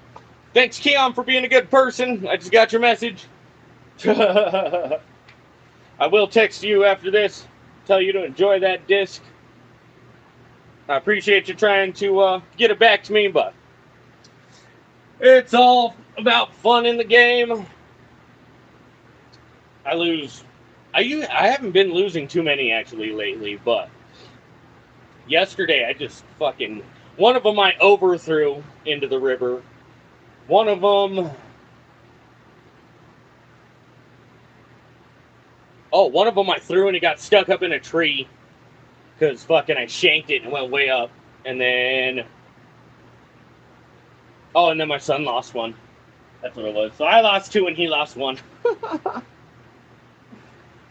Thanks, Keon, for being a good person. I just got your message. I will text you after this, tell you to enjoy that disc. I appreciate you trying to get it back to me, but it's all about fun in the game. I lose. I haven't been losing too many actually lately, but yesterday I just fucking, one of them I overthrew into the river. One of them, I threw and it got stuck up in a tree because fucking I shanked it and went way up. And then, and then my son lost one. That's what it was. So I lost 2 and he lost 1.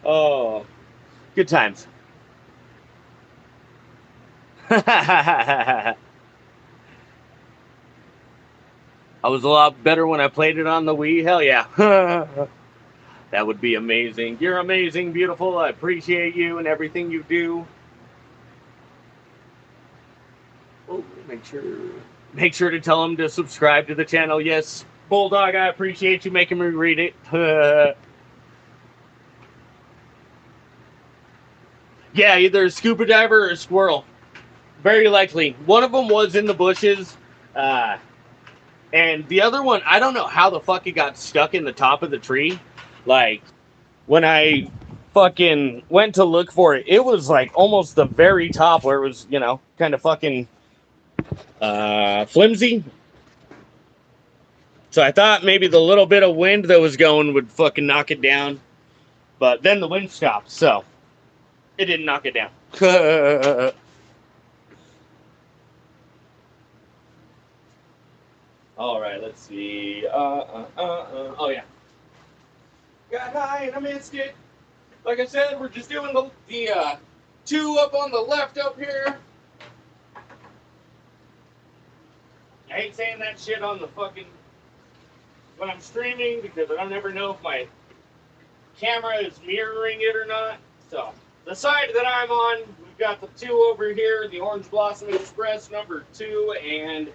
Oh, good times. I was a lot better when I played it on the Wii. Hell yeah. That would be amazing. You're amazing, beautiful. I appreciate you and everything you do. Oh, make sure to tell him to subscribe to the channel. Yes, Bulldog, I appreciate you making me read it. Yeah, either a scuba diver or a squirrel. Very likely. One of them was in the bushes. And the other one, I don't know how the fuck it got stuck in the top of the tree. Like, when I fucking went to look for it, it was like almost the very top where it was, kind of fucking flimsy. So I thought maybe the little bit of wind that was going would fucking knock it down. But then the wind stopped, so it didn't knock it down. All right, let's see. Oh, yeah. Got high and I missed it. Like I said, we're just doing the 2 up on the left up here. I hate saying that shit on the fucking, when I'm streaming, because I don't ever know if my camera is mirroring it or not. So, the side that I'm on, we've got the 2 over here, the Orange Blossom Express number 2, and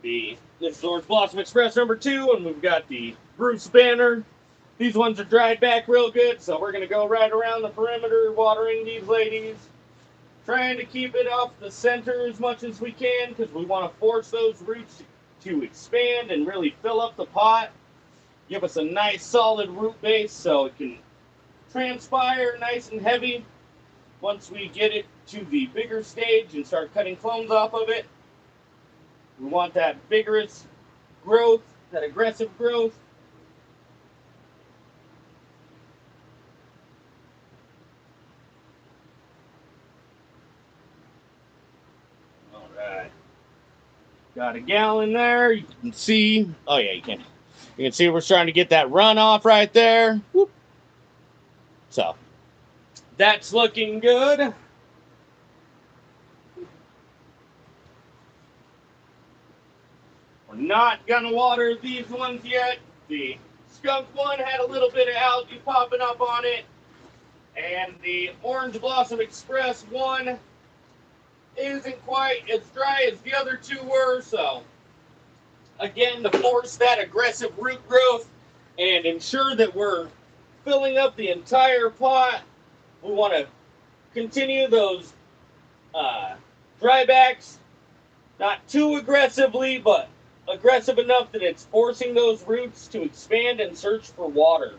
this is Orange Blossom Express number 2, and we've got the Bruce banner. These ones are dried back real good, so we're going to go right around the perimeter watering these ladies. Trying to keep it off the center as much as we can, because we want to force those roots to expand and really fill up the pot. Give us a nice solid root base so it can transpire nice and heavy once we get it to the bigger stage and start cutting clones off of it. We want that vigorous growth, that aggressive growth. All right. Got a gallon there. You can see. Oh, yeah, you can. You can see we're starting to get that runoff right there. Whoop. So, that's looking good. We're not going to water these ones yet. The skunk one had a little bit of algae popping up on it. And the Orange Blossom Express one isn't quite as dry as the other two were. So, again, to force that aggressive root growth and ensure that we're filling up the entire plot, we want to continue those drybacks, not too aggressively, but aggressive enough that it's forcing those roots to expand and search for water.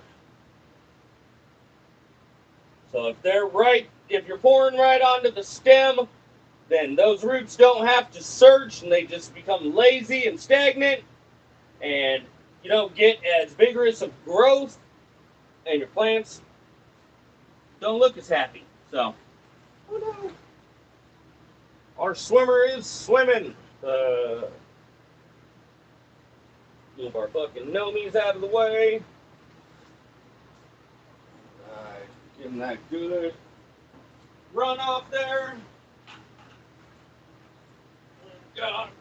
So if you're pouring right onto the stem, then those roots don't have to search and they just become lazy and stagnant, and you don't get as vigorous of growth, and your plants don't look as happy. So, oh no. Our swimmer is swimming. Move our fucking gnomies out of the way. Alright, give him that good run off there. Got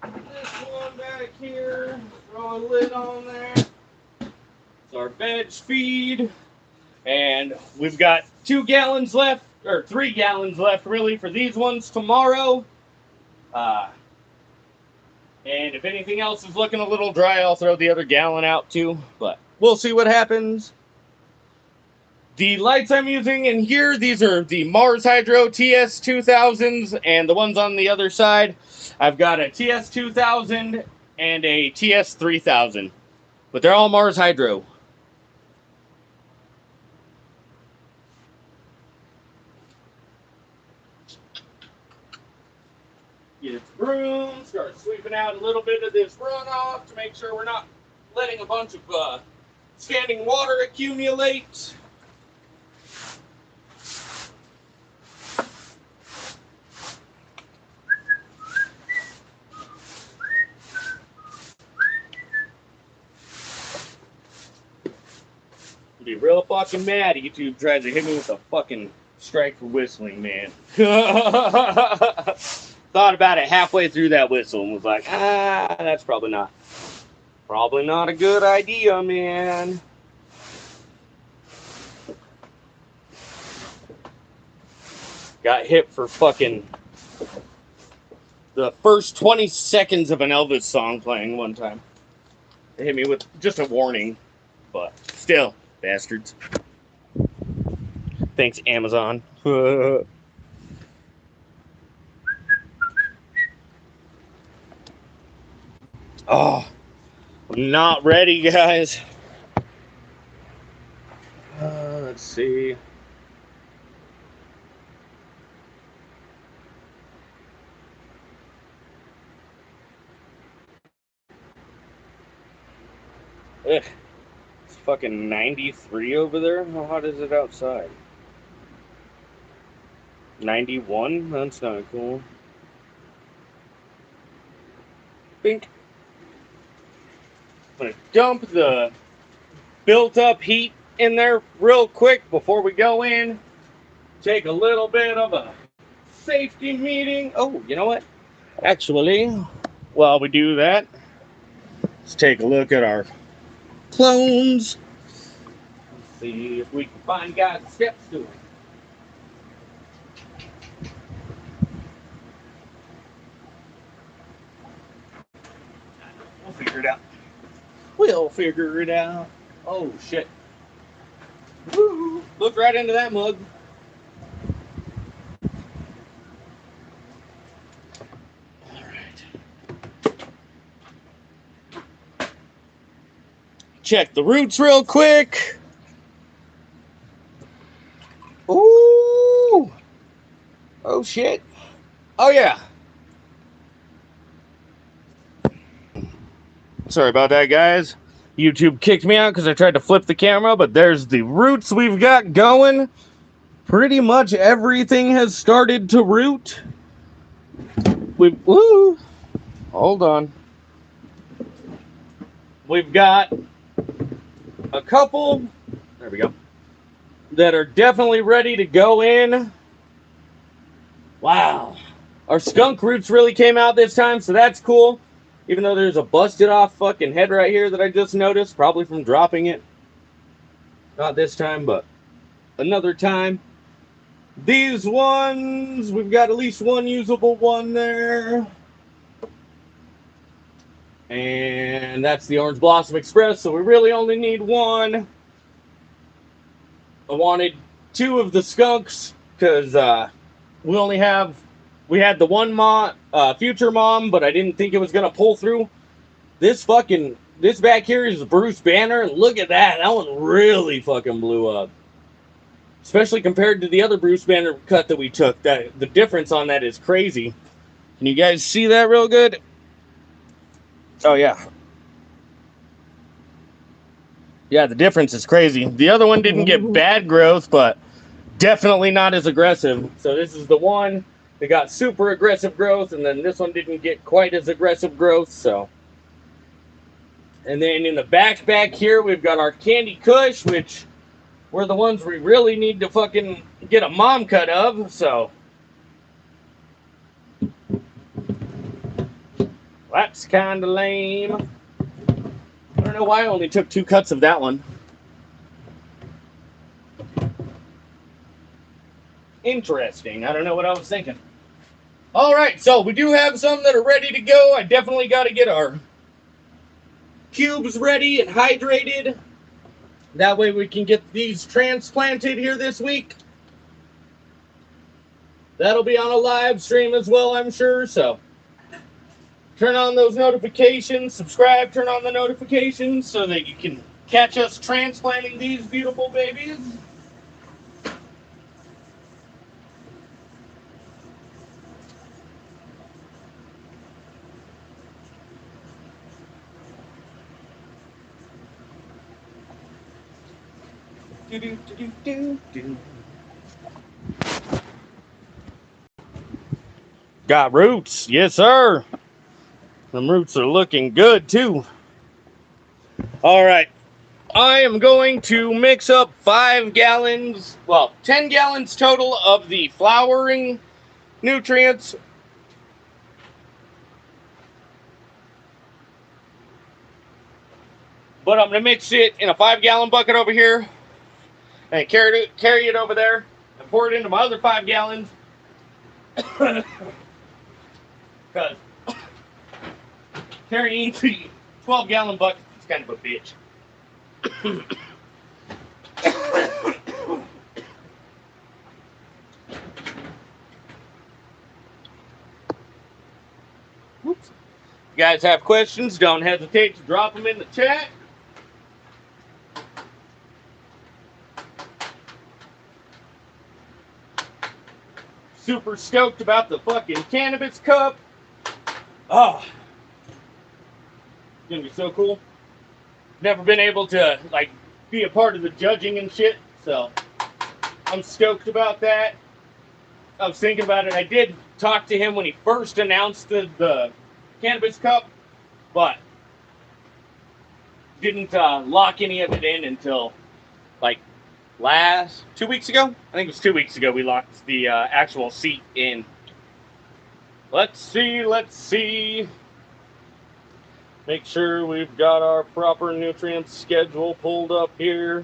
this one back here. Throw a lid on there. It's our veg feed. And we've got 2 gallons left, or 3 gallons left really for these ones tomorrow. And if anything else is looking a little dry, I'll throw the other gallon out too. But we'll see what happens. The lights I'm using in here, these are the Mars Hydro TS2000s, and the ones on the other side, I've got a TS2000 and a TS3000. But they're all Mars Hydro. Get its broom, start sweeping out a little bit of this runoff to make sure we're not letting a bunch of standing water accumulate. I'd be real fucking mad if YouTube tries to hit me with a fucking strike for whistling, man. Thought about it halfway through that whistle and was like, that's probably not a good idea, man. Got hit for fucking the first 20 seconds of an Elvis song playing one time. They hit me with just a warning, but still, bastards. Thanks, Amazon. Oh, I'm not ready, guys. Let's see. Ugh. It's fucking 93 over there. How hot is it outside? 91? That's not cool. Bink. I'm gonna dump the built up heat in there real quick before we go in. Take a little bit of a safety meeting. Oh, you know what? Actually, while we do that, let's take a look at our clones. Let's see if we can find God's steps to it. We'll figure it out. We'll figure it out. Oh, shit. Woo! Look right into that mug. All right. Check the roots real quick. Ooh! Oh shit. Oh yeah. Sorry about that, guys. YouTube kicked me out because I tried to flip the camera, but there's the roots we've got going. Pretty much everything has started to root. Woo! Hold on. We've got a couple, there we go, that are definitely ready to go in. Wow. Our skunk roots really came out this time, so that's cool. Even though there's a busted off fucking head right here that I just noticed, probably from dropping it. Not this time, but another time. These ones, we've got at least one usable one there. And that's the Orange Blossom Express, so we really only need one. I wanted two of the skunks because we had the one future mom, but I didn't think it was gonna pull through. This back here is Bruce Banner, and look at that. That one really fucking blew up. Especially compared to the other Bruce Banner cut that we took. That the difference on that is crazy. Can you guys see that real good? Oh yeah. Yeah, the difference is crazy. The other one didn't get bad growth, but definitely not as aggressive. So this is the one that got super aggressive growth, and then this one didn't get quite as aggressive growth. So, and then in the back here, we've got our Candy Kush, which were the ones we really need to fucking get a mom cut of. So that's kind of lame. I don't know why I only took 2 cuts of that one. Interesting. I don't know what I was thinking. All right, so we do have some that are ready to go. I definitely got to get our cubes ready and hydrated. That way we can get these transplanted here this week. That'll be on a live stream as well, I'm sure. So turn on those notifications, subscribe, turn on the notifications so that you can catch us transplanting these beautiful babies. Got roots, yes sir. Them roots are looking good too. All right, I am going to mix up 5 gallons, well, 10 gallons total of the flowering nutrients. But I'm going to mix it in a 5-gallon bucket over here and carry it over there and pour it into my other 5 gallons. Because carrying the 12-gallon bucket is kind of a bitch. Oops. If you guys have questions, don't hesitate to drop them in the chat. Super stoked about the fucking cannabis cup. Oh, it's gonna be so cool. Never been able to like be a part of the judging and shit, so I'm stoked about that. I was thinking about it. I did talk to him when he first announced the cannabis cup, but didn't lock any of it in until like 2 weeks ago. I think it was 2 weeks ago we locked the actual seat in. Let's see. Make sure we've got our proper nutrient schedule pulled up here,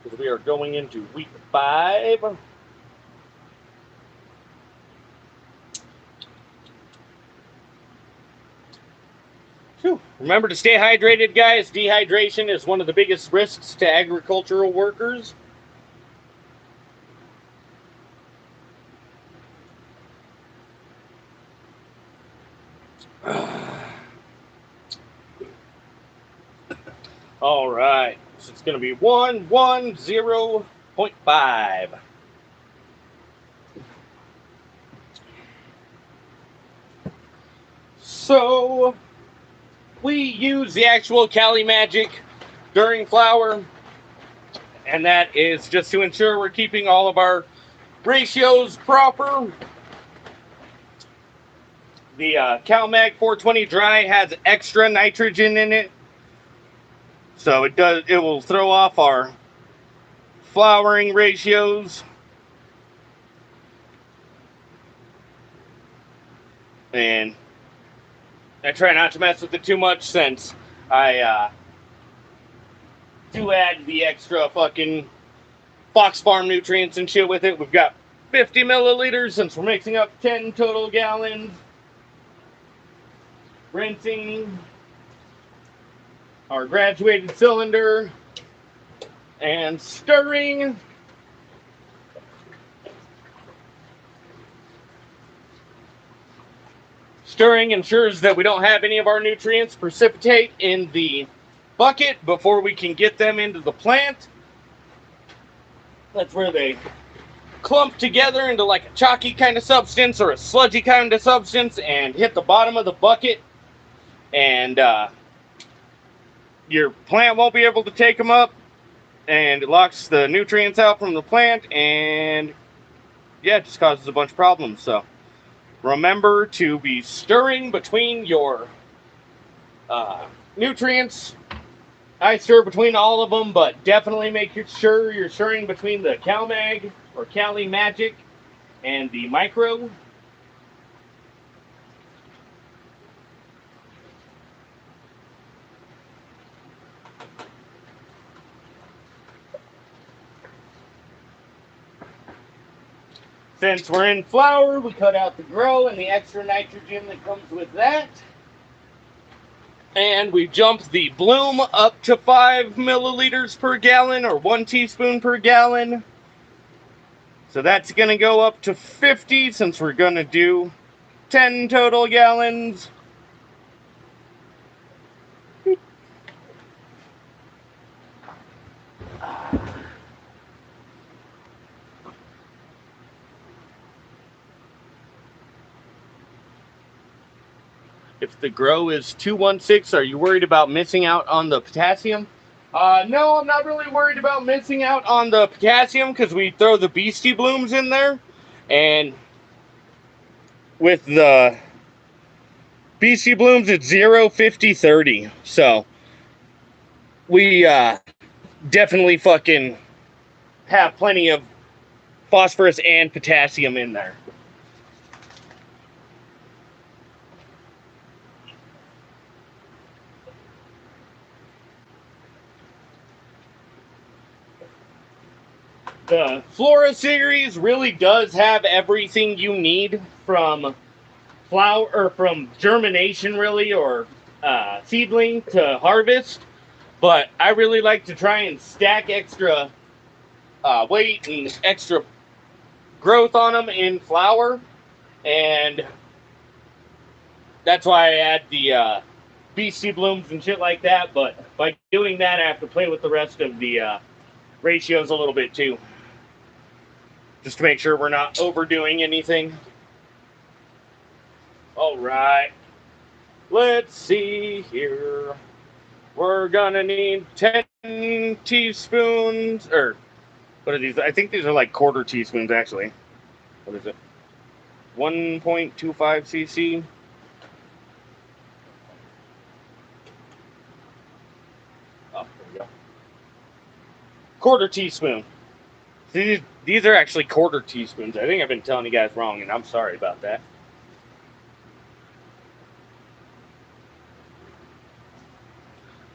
because we are going into week 5. Whew. Remember to stay hydrated, guys. Dehydration is one of the biggest risks to agricultural workers. All right, so it's going to be 110.5. So we use the actual Cali Magic during flower, and that is just to ensure we're keeping all of our ratios proper. The CalMag 420 Dry has extra nitrogen in it, so it will throw off our flowering ratios. And I try not to mess with it too much since I do add the extra fucking Fox Farm nutrients and shit with it. We've got 50 milliliters since we're mixing up 10 total gallons. Rinsing our graduated cylinder and stirring. Stirring ensures that we don't have any of our nutrients precipitate in the bucket before we can get them into the plant. That's where they clump together into like a chalky kind of substance or a sludgy kind of substance and hit the bottom of the bucket, and your plant won't be able to take them up, and it locks the nutrients out from the plant, and yeah, it just causes a bunch of problems. So remember to be stirring between your nutrients. I stir between all of them, but definitely make sure you're stirring between the CalMag or Cali Magic and the Micro. Since we're in flower, we cut out the grow and the extra nitrogen that comes with that. And we jump the bloom up to 5 milliliters per gallon or 1 teaspoon per gallon. So that's going to go up to 50 since we're going to do 10 total gallons. If the grow is 216, are you worried about missing out on the potassium? No, I'm not really worried about missing out on the potassium because we throw the beastie blooms in there. And with the beastie blooms, it's 0, 50, 30. So we definitely fucking have plenty of phosphorus and potassium in there. The Flora series really does have everything you need from flower or from germination, really, or seedling to harvest. But I really like to try and stack extra weight and extra growth on them in flower, and that's why I add the BC blooms and shit like that. But by doing that, I have to play with the rest of the ratios a little bit too, just to make sure we're not overdoing anything. All right, let's see here. We're gonna need 10 teaspoons, or what are these? I think these are like quarter teaspoons, actually. What is it? 1.25 cc. Oh, there we go. Quarter teaspoon. These are actually quarter teaspoons. I think I've been telling you guys wrong, and I'm sorry about that.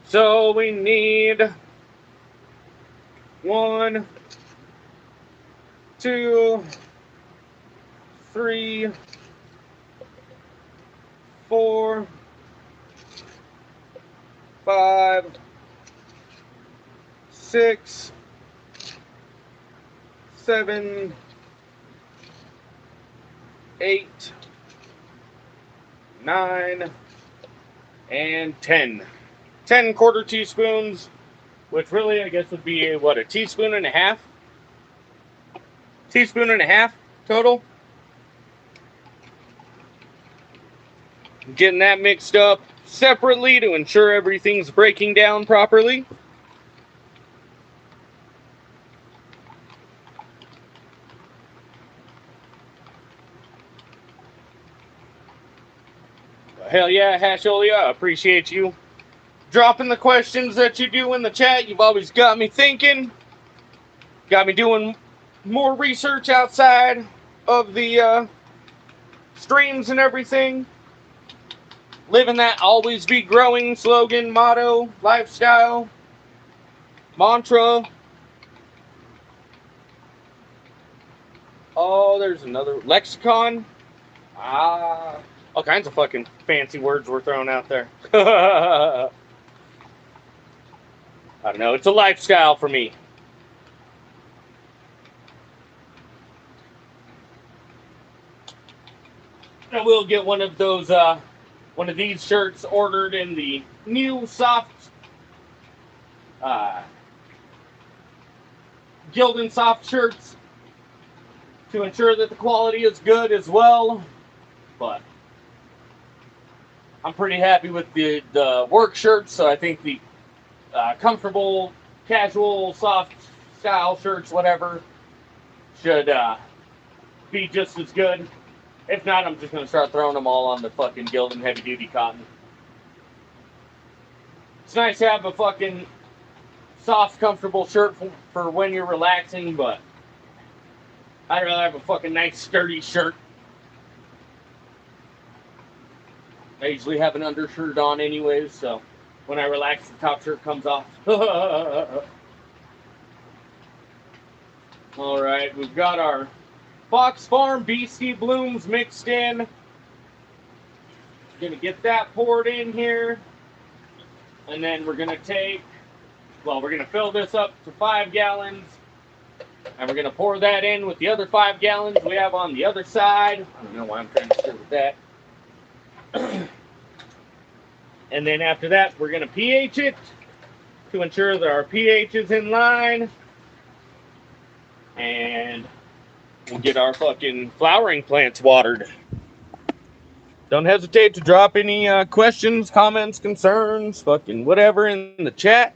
So we need 1, 2, 3, 4, 5, 6, 7, 8, 9, and 10. 10 quarter teaspoons, which really I guess would be what, a teaspoon and a half? Teaspoon and a half total. Getting that mixed up separately to ensure everything's breaking down properly. Hell yeah, Hasholia, I appreciate you dropping the questions that you do in the chat. You've always got me thinking. Got me doing more research outside of the streams and everything. Living that always be growing slogan, motto, lifestyle, mantra. Oh, there's another lexicon. All kinds of fucking fancy words were thrown out there. I don't know. It's a lifestyle for me. I will get one of these shirts ordered in the new soft, Gildan soft shirts to ensure that the quality is good as well. But I'm pretty happy with the work shirts, so I think the comfortable, casual, soft style shirts, whatever, should be just as good. If not, I'm just going to start throwing them all on the fucking Gildan heavy duty cotton. It's nice to have a fucking soft, comfortable shirt for when you're relaxing, but I'd rather have a fucking nice, sturdy shirt. I usually have an undershirt on anyways, so when I relax, the top shirt comes off. Alright, we've got our Fox Farm Beastie Blooms mixed in. Gonna get that poured in here. And then we're gonna we're gonna fill this up to 5 gallons. And we're gonna pour that in with the other 5 gallons we have on the other side. I don't know why I'm trying to stir with that. And then after that, we're gonna pH it to ensure that our pH is in line. And we'll get our fucking flowering plants watered. Don't hesitate to drop any questions, comments, concerns, fucking whatever in the chat.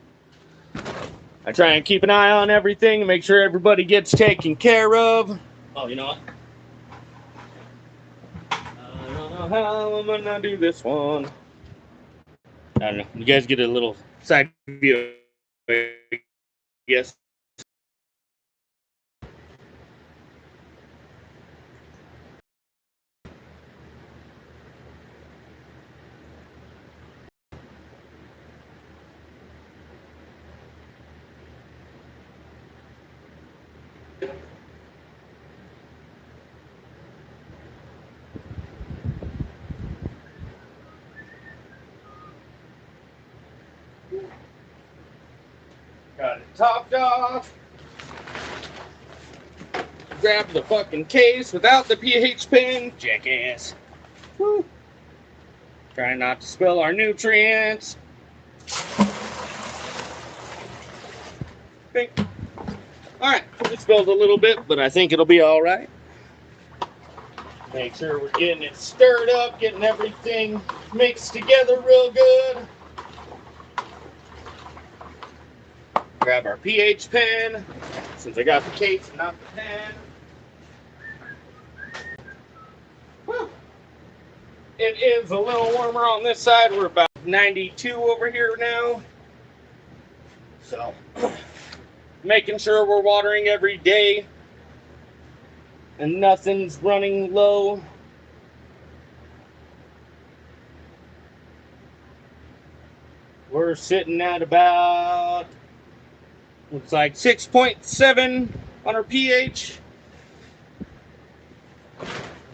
I try and keep an eye on everything and make sure everybody gets taken care of. Oh, you know what? I don't know how I'm gonna do this one. I don't know. You guys get a little side view, I guess. Got it topped off. Grab the fucking case without the pH pen. Jackass. Woo. Trying not to spill our nutrients. Okay. Alright, it spilled a little bit, but I think it'll be alright. Make sure we're getting it stirred up, getting everything mixed together real good. Grab our pH pen, since I got the case and not the pen. Whew. It is a little warmer on this side. We're about 92 over here now. So, making sure we're watering every day and nothing's running low. We're sitting at about, looks like 6.7 on our pH.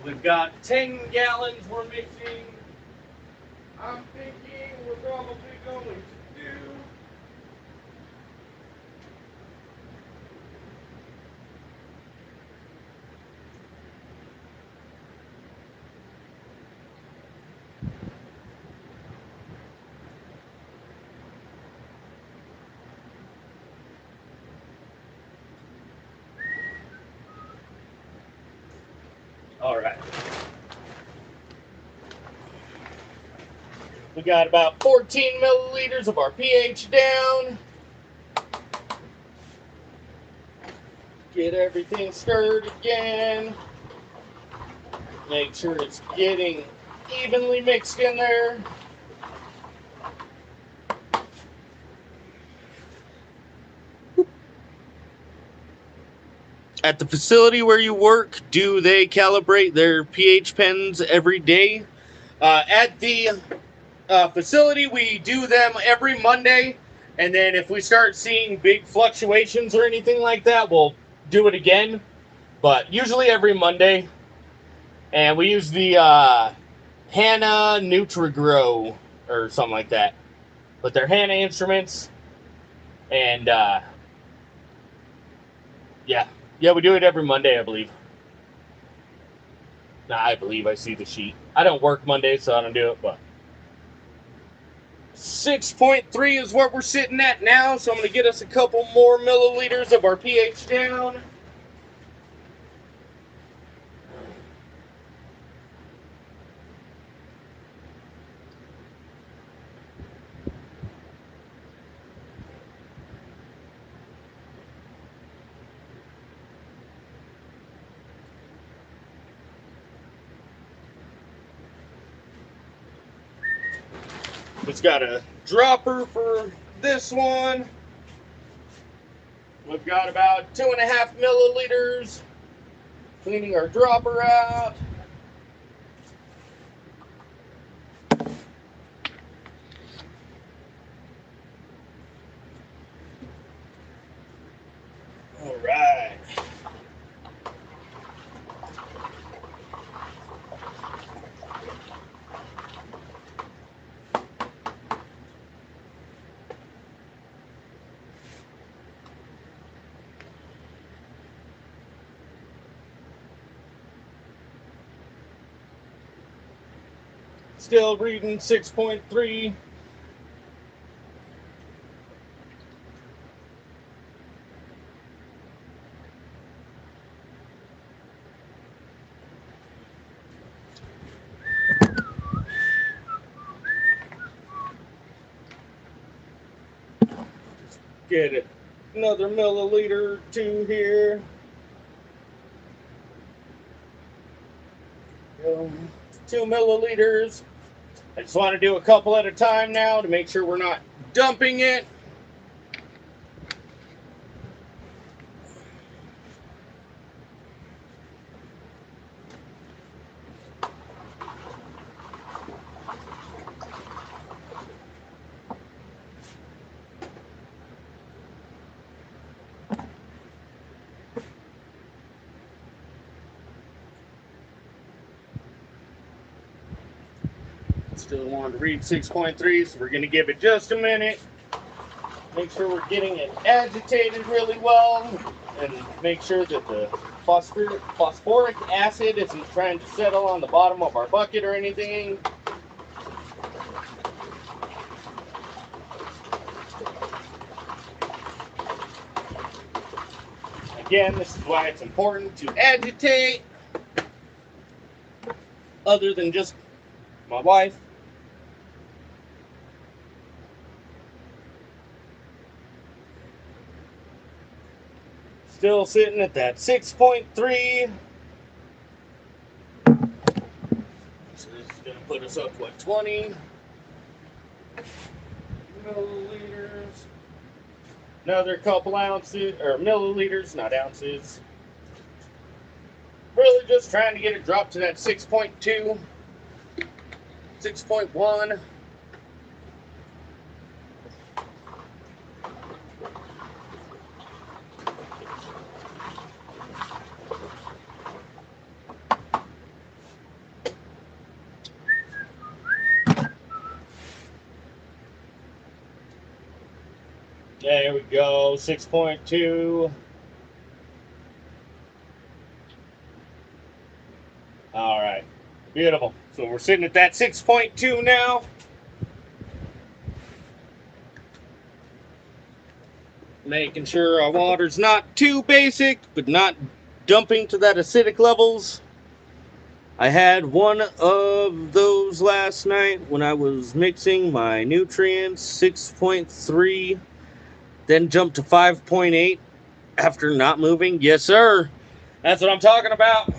We've got 10 gallons we're mixing. I'm thinking we're probably going to do all right. We got about 14 milliliters of our pH down. Get everything stirred again. Make sure it's getting evenly mixed in there. At the facility where you work, do they calibrate their pH pens every day? At the facility, we do them every Monday, and then if we start seeing big fluctuations or anything like that, we'll do it again. But usually every Monday, and we use the Hanna NutriGrow or something like that. But they're Hanna instruments, and yeah, we do it every Monday, I believe. I believe I see the sheet. I don't work Monday, so I don't do it, but 6.3 is what we're sitting at now, so I'm going to get us a couple more milliliters of our pH down. It's got a dropper for this one. We've got about 2.5 milliliters. Cleaning our dropper out. All right. Still reading 6.3. Get it. Another milliliter or two here. 2 milliliters. I just want to do a couple at a time now to make sure we're not dumping it. Still wanted to read 6.3, so we're going to give it just a minute. Make sure we're getting it agitated really well, and make sure that the phosphoric acid isn't trying to settle on the bottom of our bucket or anything. Again, this is why it's important to agitate, other than just my wife. Still sitting at that 6.3. So this is going to put us up to 20 milliliters. Another couple ounces, or milliliters, not ounces. Really just trying to get it dropped to that 6.2, 6.1. There we go, 6.2. All right, beautiful. So we're sitting at that 6.2 now. Making sure our water's not too basic, but not dumping to that acidic levels. I had one of those last night when I was mixing my nutrients, 6.3, then jumped to 5.8 after not moving. Yes, sir. That's what I'm talking about.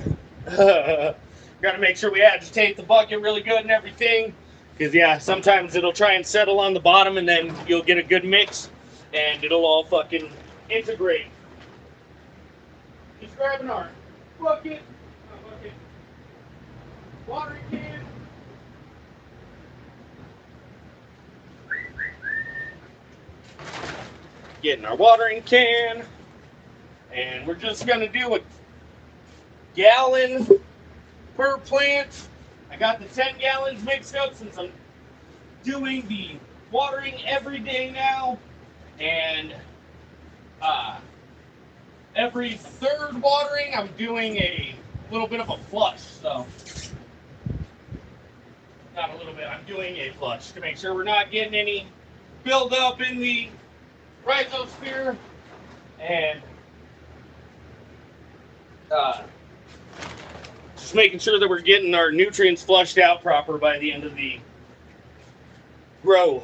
Got to make sure we agitate the bucket really good and everything. Because, yeah, sometimes it'll try and settle on the bottom and then you'll get a good mix and it'll all fucking integrate. Just grabbing our bucket, watering can. Getting our watering can. And we're just going to do a gallon per plant. I got the 10 gallons mixed up since I'm doing the watering every day now. And every third watering, I'm doing a little bit of a flush. So, not a little bit, I'm doing a flush to make sure we're not getting any buildup in the rhizosphere. And just making sure that we're getting our nutrients flushed out proper by the end of the grow.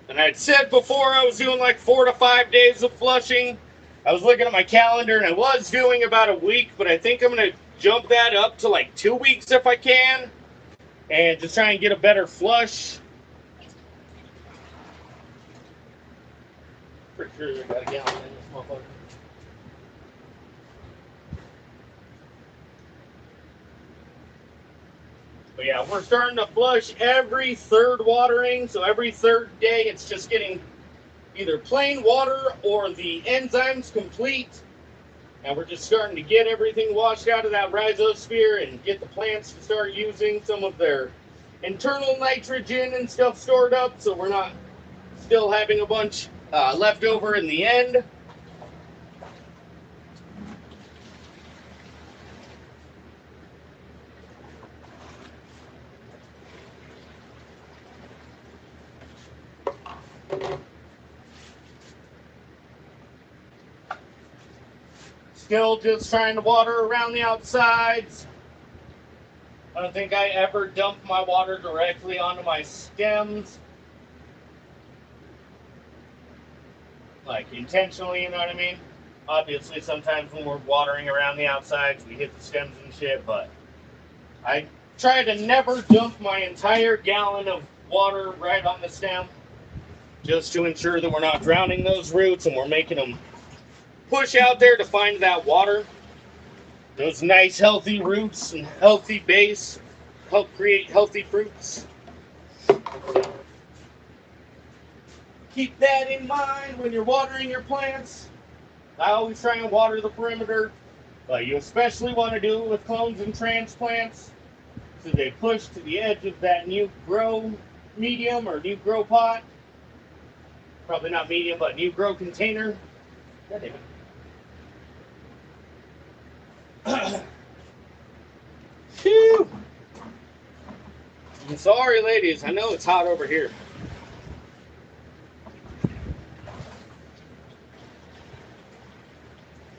And I'd said before I was doing like 4 to 5 days of flushing. I was looking at my calendar and I was doing about a week, but I think I'm going to jump that up to like 2 weeks if I can. And just try and get a better flush. Pretty sure I got a gallon in this motherfucker. But yeah, we're starting to flush every third watering. So every third day, it's just getting either plain water or the enzymes complete. And we're just starting to get everything washed out of that rhizosphere and get the plants to start using some of their internal nitrogen and stuff stored up. So we're not still having a bunch left over in the end. Still just trying to water around the outsides. I don't think I ever dump my water directly onto my stems. Like intentionally, you know what I mean? Obviously, sometimes when we're watering around the outsides, we hit the stems and shit, but I try to never dump my entire gallon of water right on the stem, just to ensure that we're not drowning those roots and we're making them push out there to find that water. Those nice healthy roots and healthy base help create healthy fruits. Keep that in mind when you're watering your plants. I always try and water the perimeter, but you especially want to do it with clones and transplants, so they push to the edge of that new grow medium or new grow pot. Probably not medium, but new grow container. God damn it. Phew. I'm sorry, ladies. I know it's hot over here.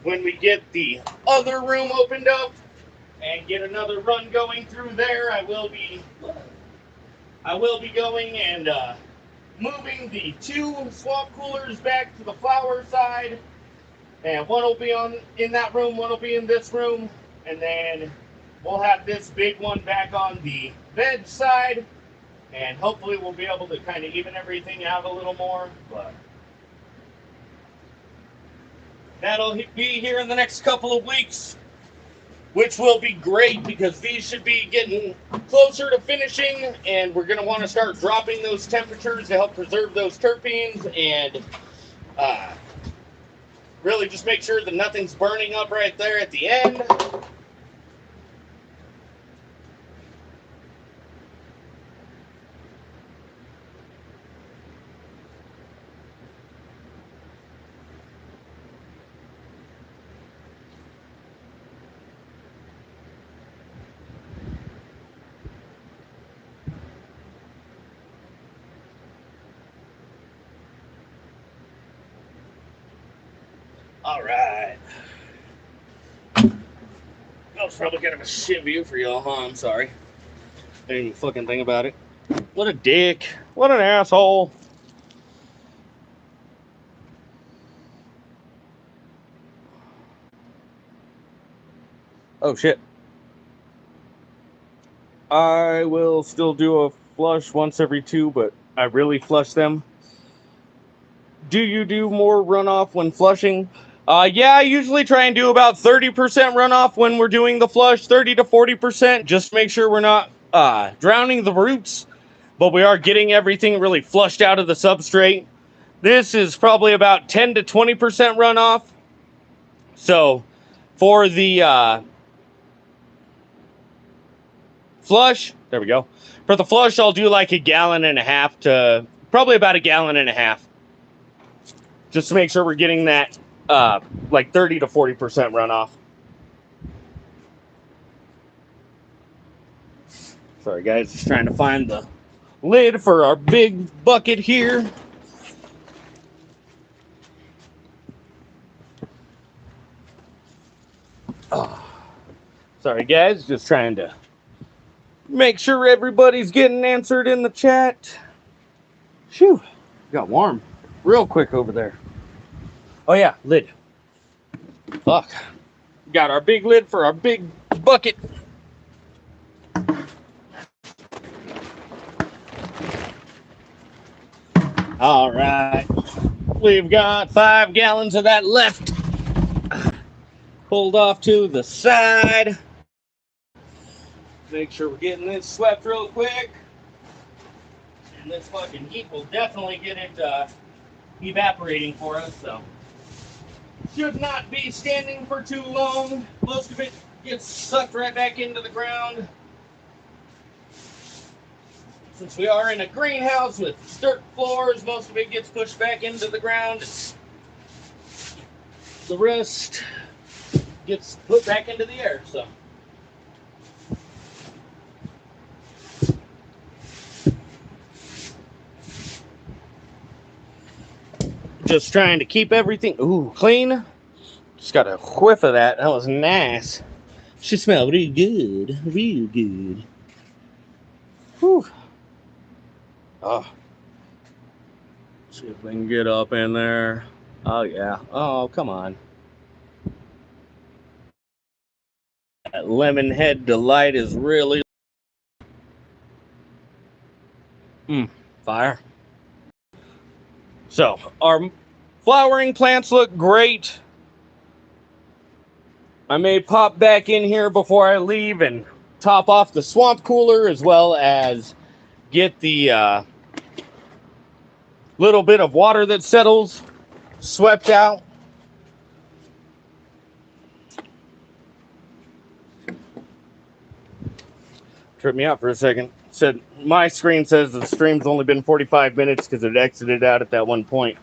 When we get the other room opened up and get another run going through there, I will be going and moving the 2 swamp coolers back to the flower side, and one will be in that room, one will be in this room, and then we'll have this big one back on the veg side, and hopefully we'll be able to kind of even everything out a little more. But that'll be here in the next couple of weeks, which will be great because these should be getting closer to finishing, and we're going to want to start dropping those temperatures to help preserve those terpenes and really just make sure that nothing's burning up right there at the end. All right. That was probably kind of a shit view for y'all, huh? I'm sorry. I didn't even fucking think about it. What a dick. What an asshole. Oh, shit. I will still do a flush once every 2, but I really flush them. Do you do more runoff when flushing? Yeah, I usually try and do about 30% runoff when we're doing the flush, 30 to 40%, just to make sure we're not drowning the roots, but we are getting everything really flushed out of the substrate. This is probably about 10 to 20% runoff. So for the flush, there we go. For the flush, I'll do like 1.5 gallons to probably about 1.5 gallons, just to make sure we're getting that like 30 to 40% runoff. Sorry guys, just trying to find the lid for our big bucket here. Oh. Sorry guys, just trying to make sure everybody's getting answered in the chat. Phew, got warm real quick over there. Oh yeah, lid. Fuck. Got our big lid for our big bucket. All right. We've got 5 gallons of that left. Pulled off to the side. Make sure we're getting this swept real quick. And this fucking heat will definitely get it evaporating for us, so. Should not be standing for too long. Most of it gets sucked right back into the ground. Since we are in a greenhouse with dirt floors, most of it gets pushed back into the ground. The rest gets put back into the air, so. Just trying to keep everything, clean. Just got a whiff of that. That was nice. She smelled real good. Real good. Whew. Oh. See if we can get up in there. Oh, yeah. Oh, come on. That lemon head delight is really... fire. So, our flowering plants look great. I may pop back in here before I leave and top off the swamp cooler, as well as get the little bit of water that settles swept out. Tripped me out for a second. Said my screen says the stream's only been 45 minutes because it exited out at that one point.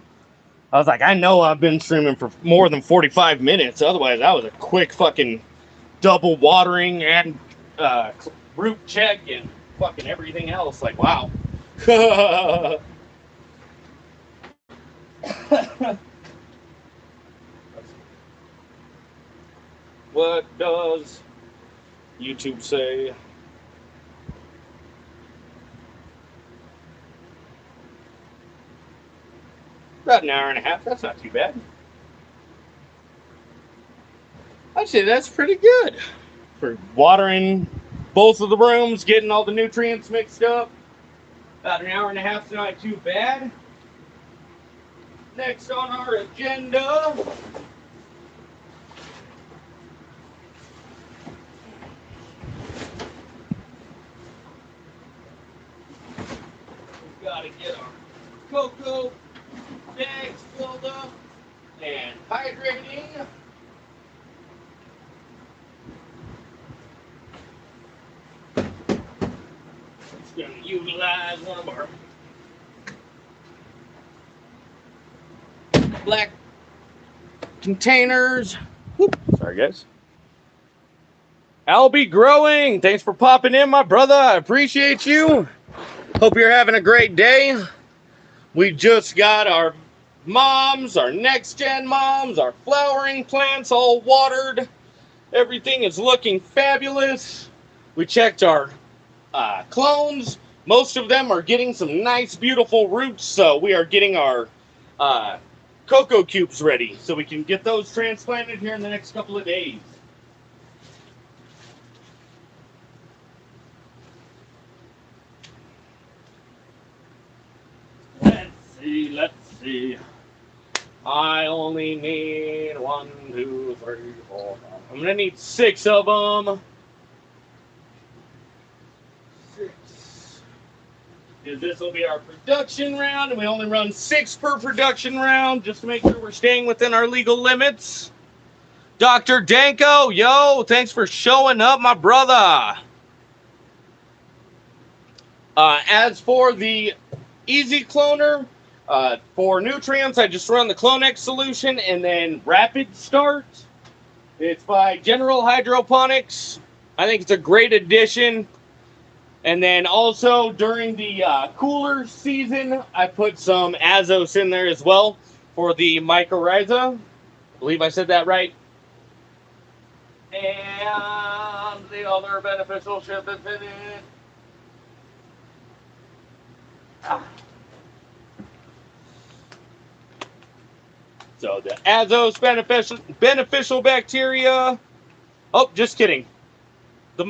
I was like, I know I've been streaming for more than 45 minutes. Otherwise, that was a quick fucking double watering and root check and fucking everything else. Like, wow. What does YouTube say? About 1.5 hours. That's not too bad. I'd say that's pretty good for watering both of the rooms, getting all the nutrients mixed up. About 1.5 hours not too bad. Next on our agenda, we've got to get our Coco bags filled up and hydrating. It's going to utilize one of our black containers. Whoop. Sorry, guys. I'll be growing. Thanks for popping in, my brother. I appreciate you. Hope you're having a great day. We just got our moms, our next gen moms, our flowering plants all watered. Everything is looking fabulous. We checked our clones. Most of them are getting some nice, beautiful roots, so we are getting our Coco cubes ready so we can get those transplanted here in the next couple of days. Let's see. I only need 1, 2, 3, 4, 5. I'm gonna need 6 of them. 6. This will be our production round, and we only run 6 per production round just to make sure we're staying within our legal limits. Dr. Danko, yo, thanks for showing up, my brother. As for the Easy Cloner, for nutrients, I just run the Clonex solution and then Rapid Start. It's by General Hydroponics. I think it's a great addition. And then also during the cooler season, I put some Azos in there as well for the mycorrhiza. I believe I said that right. And the other beneficial shit that's in it. So the Azos beneficial bacteria. Oh, just kidding. The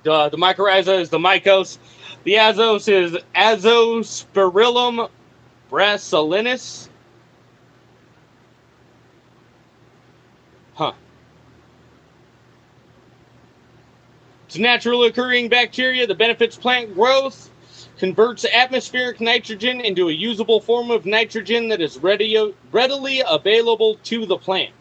mycorrhiza is the mycos. The Azos is Azospirillum brassilinus. Huh. It's a naturally occurring bacteria that benefits plant growth, converts atmospheric nitrogen into a usable form of nitrogen that is readily available to the plant.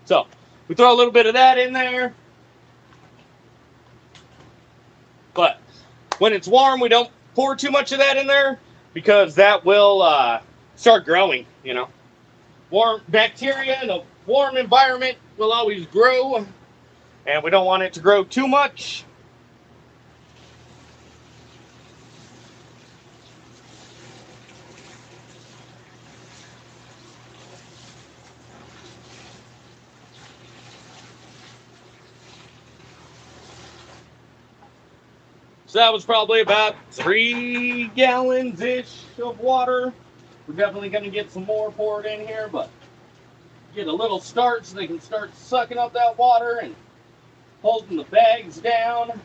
So, we throw a little bit of that in there. But when it's warm, we don't pour too much of that in there because that will start growing, you know. Warm bacteria in a warm environment will always grow, and we don't want it to grow too much. So that was probably about 3 gallons-ish of water. We're definitely going to get some more poured in here, but get a little start so they can start sucking up that water and holding the bags down.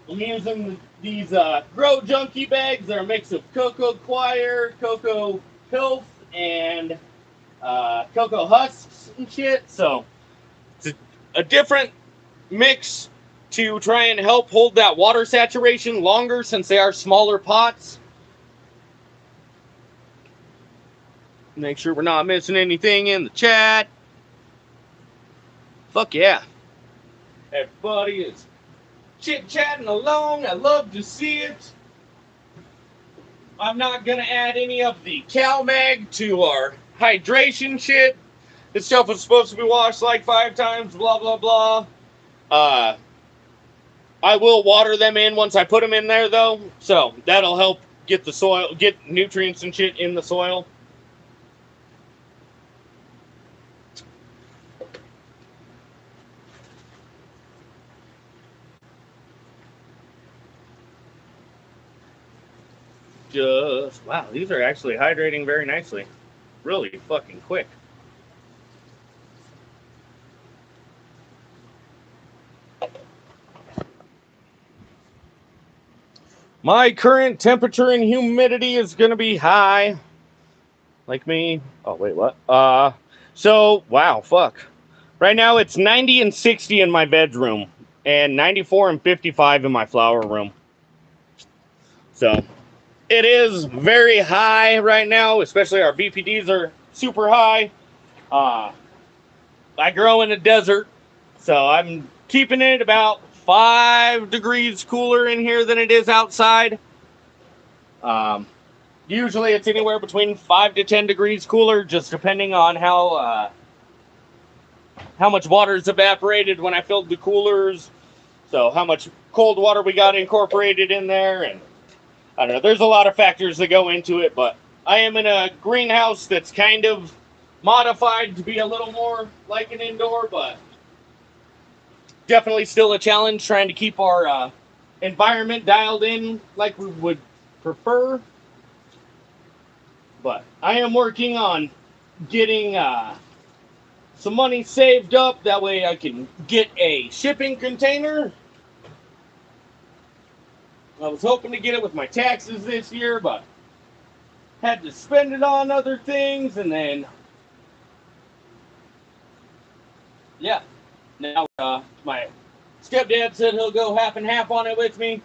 I'm using these Grow Junky bags. They're a mix of Coco Choir, Coco Pilf, and Coco Husks and shit. So it's a different mix to try and help hold that water saturation longer since they are smaller pots. Make sure we're not missing anything in the chat. Fuck yeah. Everybody is chit-chatting along. I love to see it. I'm not going to add any of the CalMag to our hydration shit. This stuff was supposed to be washed like 5 times, blah, blah, blah. I will water them in once I put them in there, though. So that'll help get the soil, get nutrients and shit in the soil. Just, wow, these are actually hydrating very nicely. Really fucking quick. My current temperature and humidity is going to be high. Like me. Oh, wait, what? So, wow, fuck. Right now it's 90 and 60 in my bedroom. And 94 and 55 in my flower room. So, it is very high right now. Especially our BPDs are super high. I grow in a desert. So, I'm keeping it about 5 degrees cooler in here than it is outside. Usually it's anywhere between 5 to 10 degrees cooler, just depending on how much water is evaporated when I filled the coolers. So how much cold water we got incorporated in there. And I don't know. There's a lot of factors that go into it, but I am in a greenhouse that's kind of modified to be a little more like an indoor, but definitely still a challenge trying to keep our environment dialed in like we would prefer. But I am working on getting some money saved up. That way I can get a shipping container. I was hoping to get it with my taxes this year, but had to spend it on other things, and then, yeah. Now, my stepdad said he'll go half and half on it with me.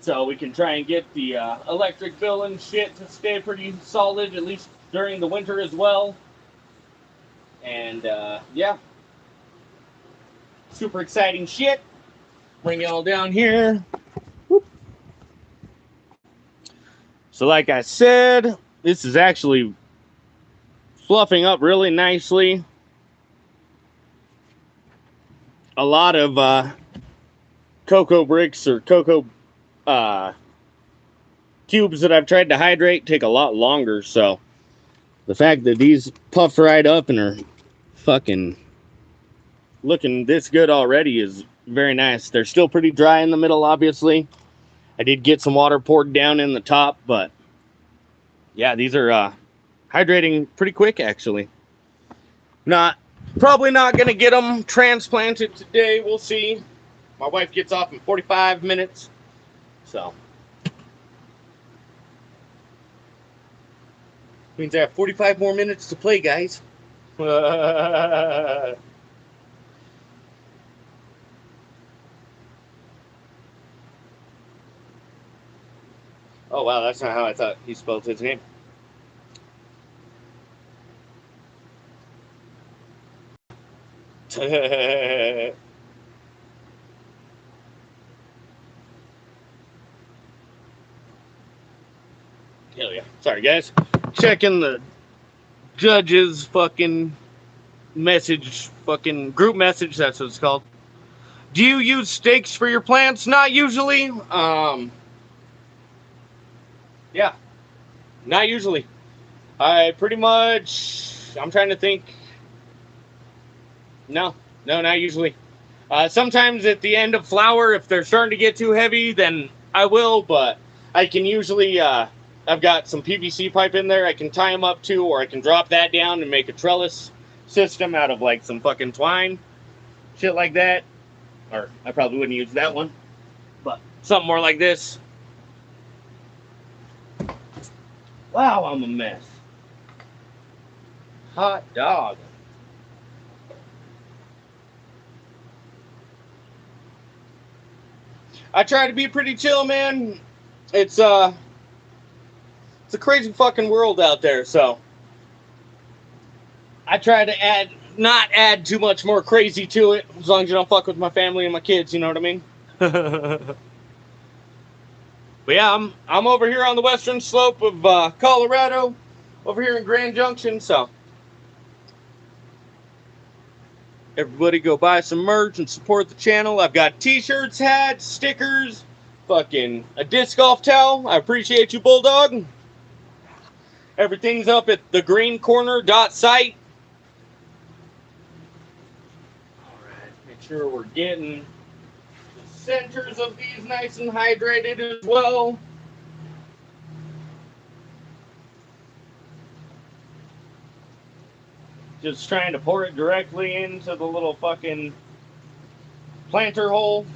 So we can try and get the electric bill and shit to stay pretty solid, at least during the winter as well. And, yeah. Super exciting shit. Bring y'all down here. Whoop. So like I said, this is actually fluffing up really nicely. A lot of cocoa bricks or cocoa cubes that I've tried to hydrate take a lot longer, so the fact that these puffed right up and are fucking looking this good already is very nice. They're still pretty dry in the middle, obviously. I did get some water poured down in the top, but yeah, these are hydrating pretty quick, actually. Probably not gonna get them transplanted today. We'll see. My wife gets off in 45 minutes, so means I have 45 more minutes to play, guys. Oh wow, that's not how I thought he spelled his name. Hell yeah. Sorry, guys. Checking the judge's fucking message, fucking group message, that's what it's called. Do you use stakes for your plants? Not usually. Yeah. Not usually. I pretty much, I'm trying to think. No, not usually. Sometimes at the end of flower, if they're starting to get too heavy, then I will, but I can usually, I've got some PVC pipe in there I can tie them up to, or I can drop that down and make a trellis system out of like some fucking twine, shit like that. Or I probably wouldn't use that one, but something more like this. Wow, I'm a mess. Hot dog. I try to be pretty chill, man. It's a crazy fucking world out there, so I try to not add too much more crazy to it, as long as you don't fuck with my family and my kids, you know what I mean? But yeah, I'm over here on the western slope of Colorado, over here in Grand Junction, so everybody go buy some merch and support the channel. I've got t-shirts, hats, stickers, fucking a disc golf towel. I appreciate you, Bulldog. Everything's up at thegreencorner.site. Alright, make sure we're getting the centers of these nice and hydrated as well. Just trying to pour it directly into the little fucking planter hole.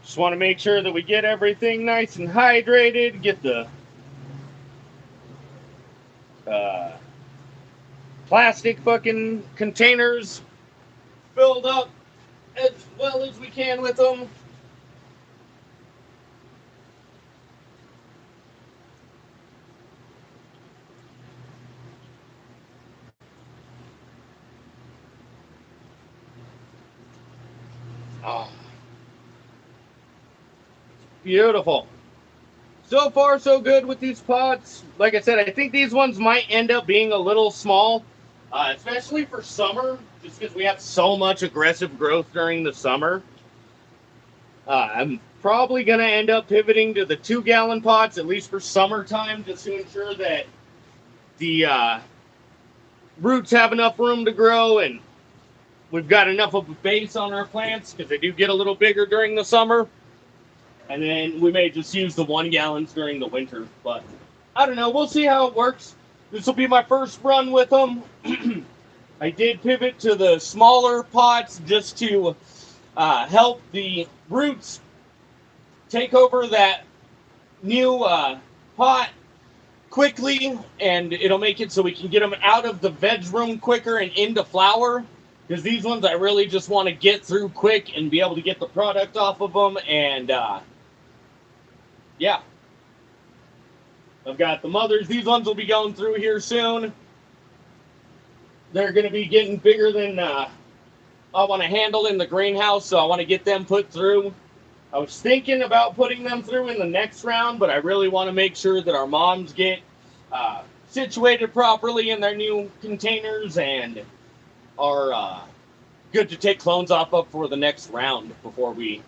Just want to make sure that we get everything nice and hydrated, get the plastic fucking containers filled up as well as we can with them. Oh, beautiful. So far, so good with these pots. Like I said, I think these ones might end up being a little small. especially for summer, just because we have so much aggressive growth during the summer. I'm probably going to end up pivoting to the 2-gallon pots, at least for summertime, just to ensure that the roots have enough room to grow and we've got enough of a base on our plants, because they do get a little bigger during the summer. And then we may just use the 1-gallons during the winter. But I don't know. We'll see how it works. This will be my first run with them. I did pivot to the smaller pots just to help the roots take over that new pot quickly, and it'll make it so we can get them out of the veg room quicker and into flower, because these ones I really just want to get through quick and be able to get the product off of them. And yeah, I've got the mothers. These ones will be going through here soon. They're going to be getting bigger than I want to handle in the greenhouse, so I want to get them put through. I was thinking about putting them through in the next round, but I really want to make sure that our moms get situated properly in their new containers and are good to take clones off of for the next round before we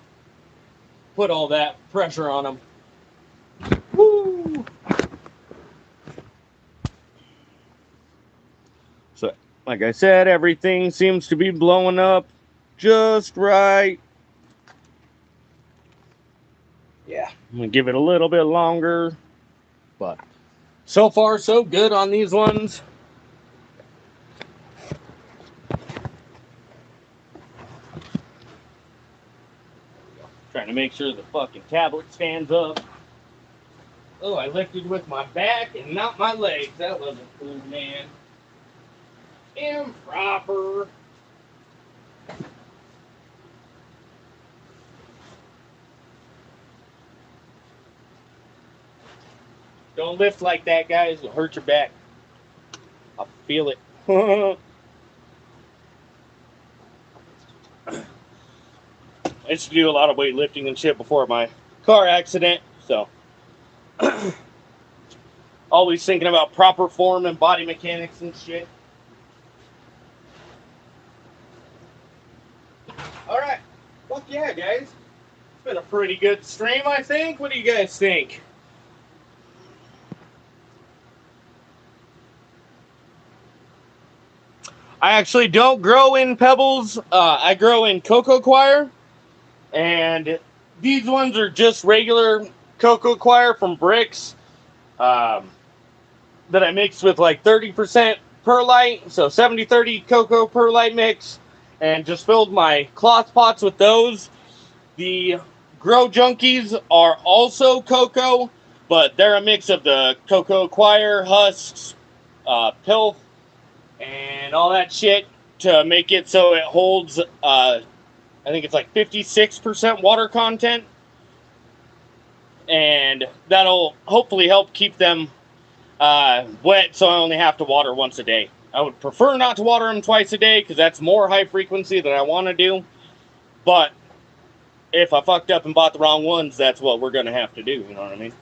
put all that pressure on them. Woo! So, like I said, everything seems to be blowing up just right. Yeah, I'm gonna give it a little bit longer, but so far so good on these ones. Trying to make sure the fucking tablet stands up. Oh, I lifted with my back and not my legs. That wasn't cool, man. Improper. Don't lift like that, guys. It'll hurt your back. I'll feel it. I used to do a lot of weightlifting and shit before my car accident, so always thinking about proper form and body mechanics and shit. Alright. Fuck yeah, guys. It's been a pretty good stream, I think. What do you guys think? I actually don't grow in pebbles. I grow in cocoa coir. And these ones are just regular cocoa coir from bricks that I mixed with like 30% perlite. So 70-30 cocoa perlite mix. And just filled my cloth pots with those. The Grow Junkies are also cocoa, but they're a mix of the cocoa coir, husks, pith, and all that shit to make it so it holds, I think it's like 56% water content. And that'll hopefully help keep them wet, so I only have to water once a day. I would prefer not to water them twice a day, because that's more high frequency than I want to do. But if I fucked up and bought the wrong ones, that's what we're going to have to do, you know what I mean?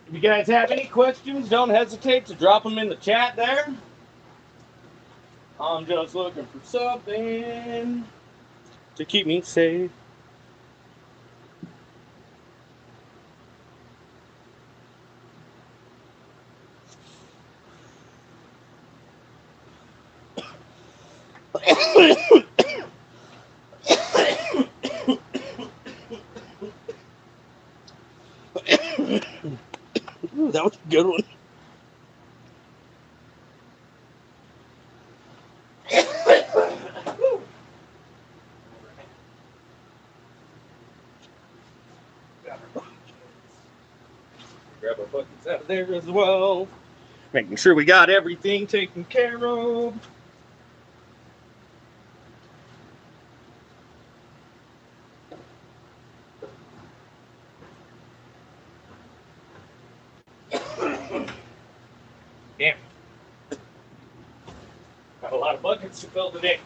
If you guys have any questions, don't hesitate to drop them in the chat there. I'm just looking for something to keep me safe. Ooh, that was a good one. Grab our buckets out of there as well. Making sure we got everything taken care of. Damn. Got a lot of buckets to fill today.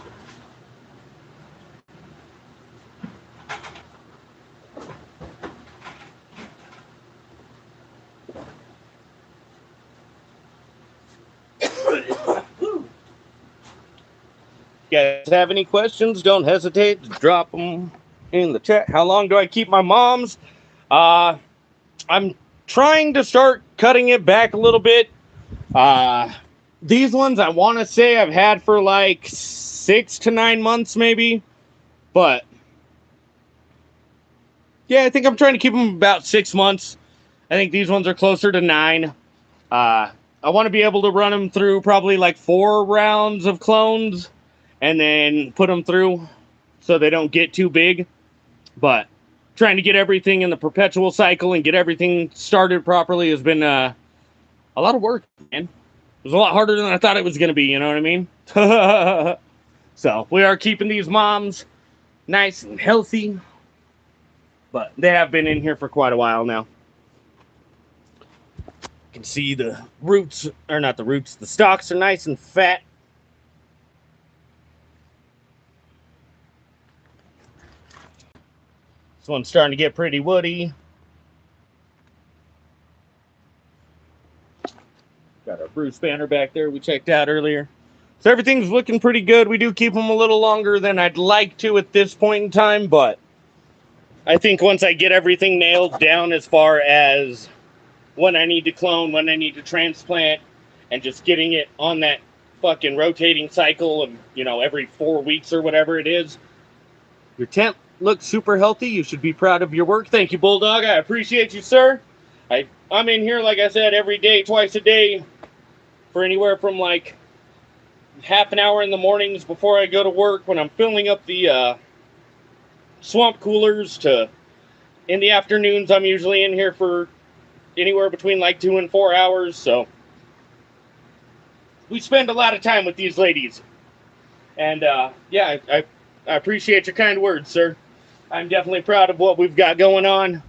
you guys have any questions, don't hesitate to drop them in the chat. How long do I keep my moms? I'm trying to start cutting it back a little bit. These ones I want to say I've had for like 6 to 9 months maybe. But yeah, I think I'm trying to keep them about 6 months. I think these ones are closer to 9. I want to be able to run them through probably like 4 rounds of clones and then put them through so they don't get too big. But trying to get everything in the perpetual cycle and get everything started properly has been a lot of work, man. It was a lot harder than I thought it was going to be, you know what I mean? So we are keeping these moms nice and healthy, but they have been in here for quite a while now. You can see the roots, or not the roots, the stalks are nice and fat. This one's starting to get pretty woody. Got our Bruce banner back there we checked out earlier. So everything's looking pretty good. We do keep them a little longer than I'd like to at this point in time, but I think once I get everything nailed down as far as when I need to clone, when I need to transplant, and just getting it on that fucking rotating cycle of, you know, every 4 weeks or whatever it is. Your tent looks super healthy. You should be proud of your work. Thank you, Bulldog. I appreciate you, sir. I'm in here, like I said, every day, twice a day, for anywhere from like half an hour in the mornings before I go to work when I'm filling up the swamp coolers to in the afternoons. I'm usually in here for anywhere between like 2 and 4 hours. So we spend a lot of time with these ladies. And yeah, I appreciate your kind words, sir. I'm definitely proud of what we've got going on.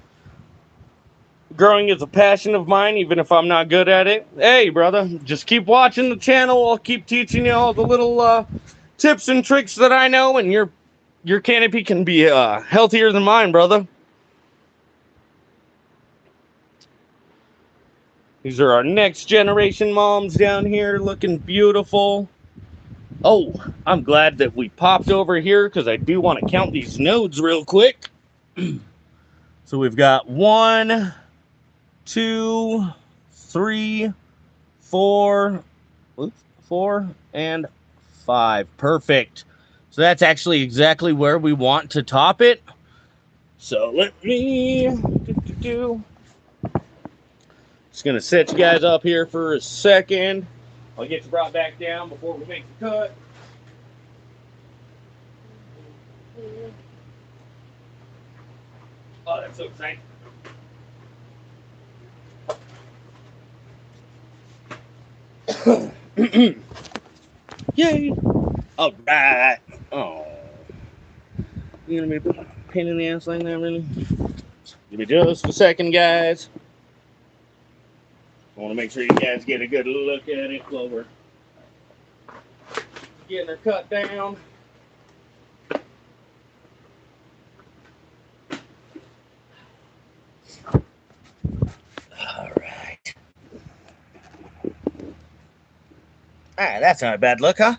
Growing is a passion of mine, even if I'm not good at it. Hey, brother, just keep watching the channel. I'll keep teaching you all the little tips and tricks that I know, and your canopy can be healthier than mine, brother. These are our next generation moms down here, looking beautiful. Oh, I'm glad that we popped over here because I do want to count these nodes real quick. So we've got 1, 2, 3, 4, 4, and 5. Perfect. So that's actually exactly where we want to top it. So let me just gonna set you guys up here for a second. I'll get you brought back down before we make the cut. Oh, that's so exciting. Yay! All right. Oh, you gonna be a pain in the ass like that, really? Give me just a second, guys. I want to make sure you guys get a good look at it while we're getting her cut down. All right. All right, that's not a bad look, huh?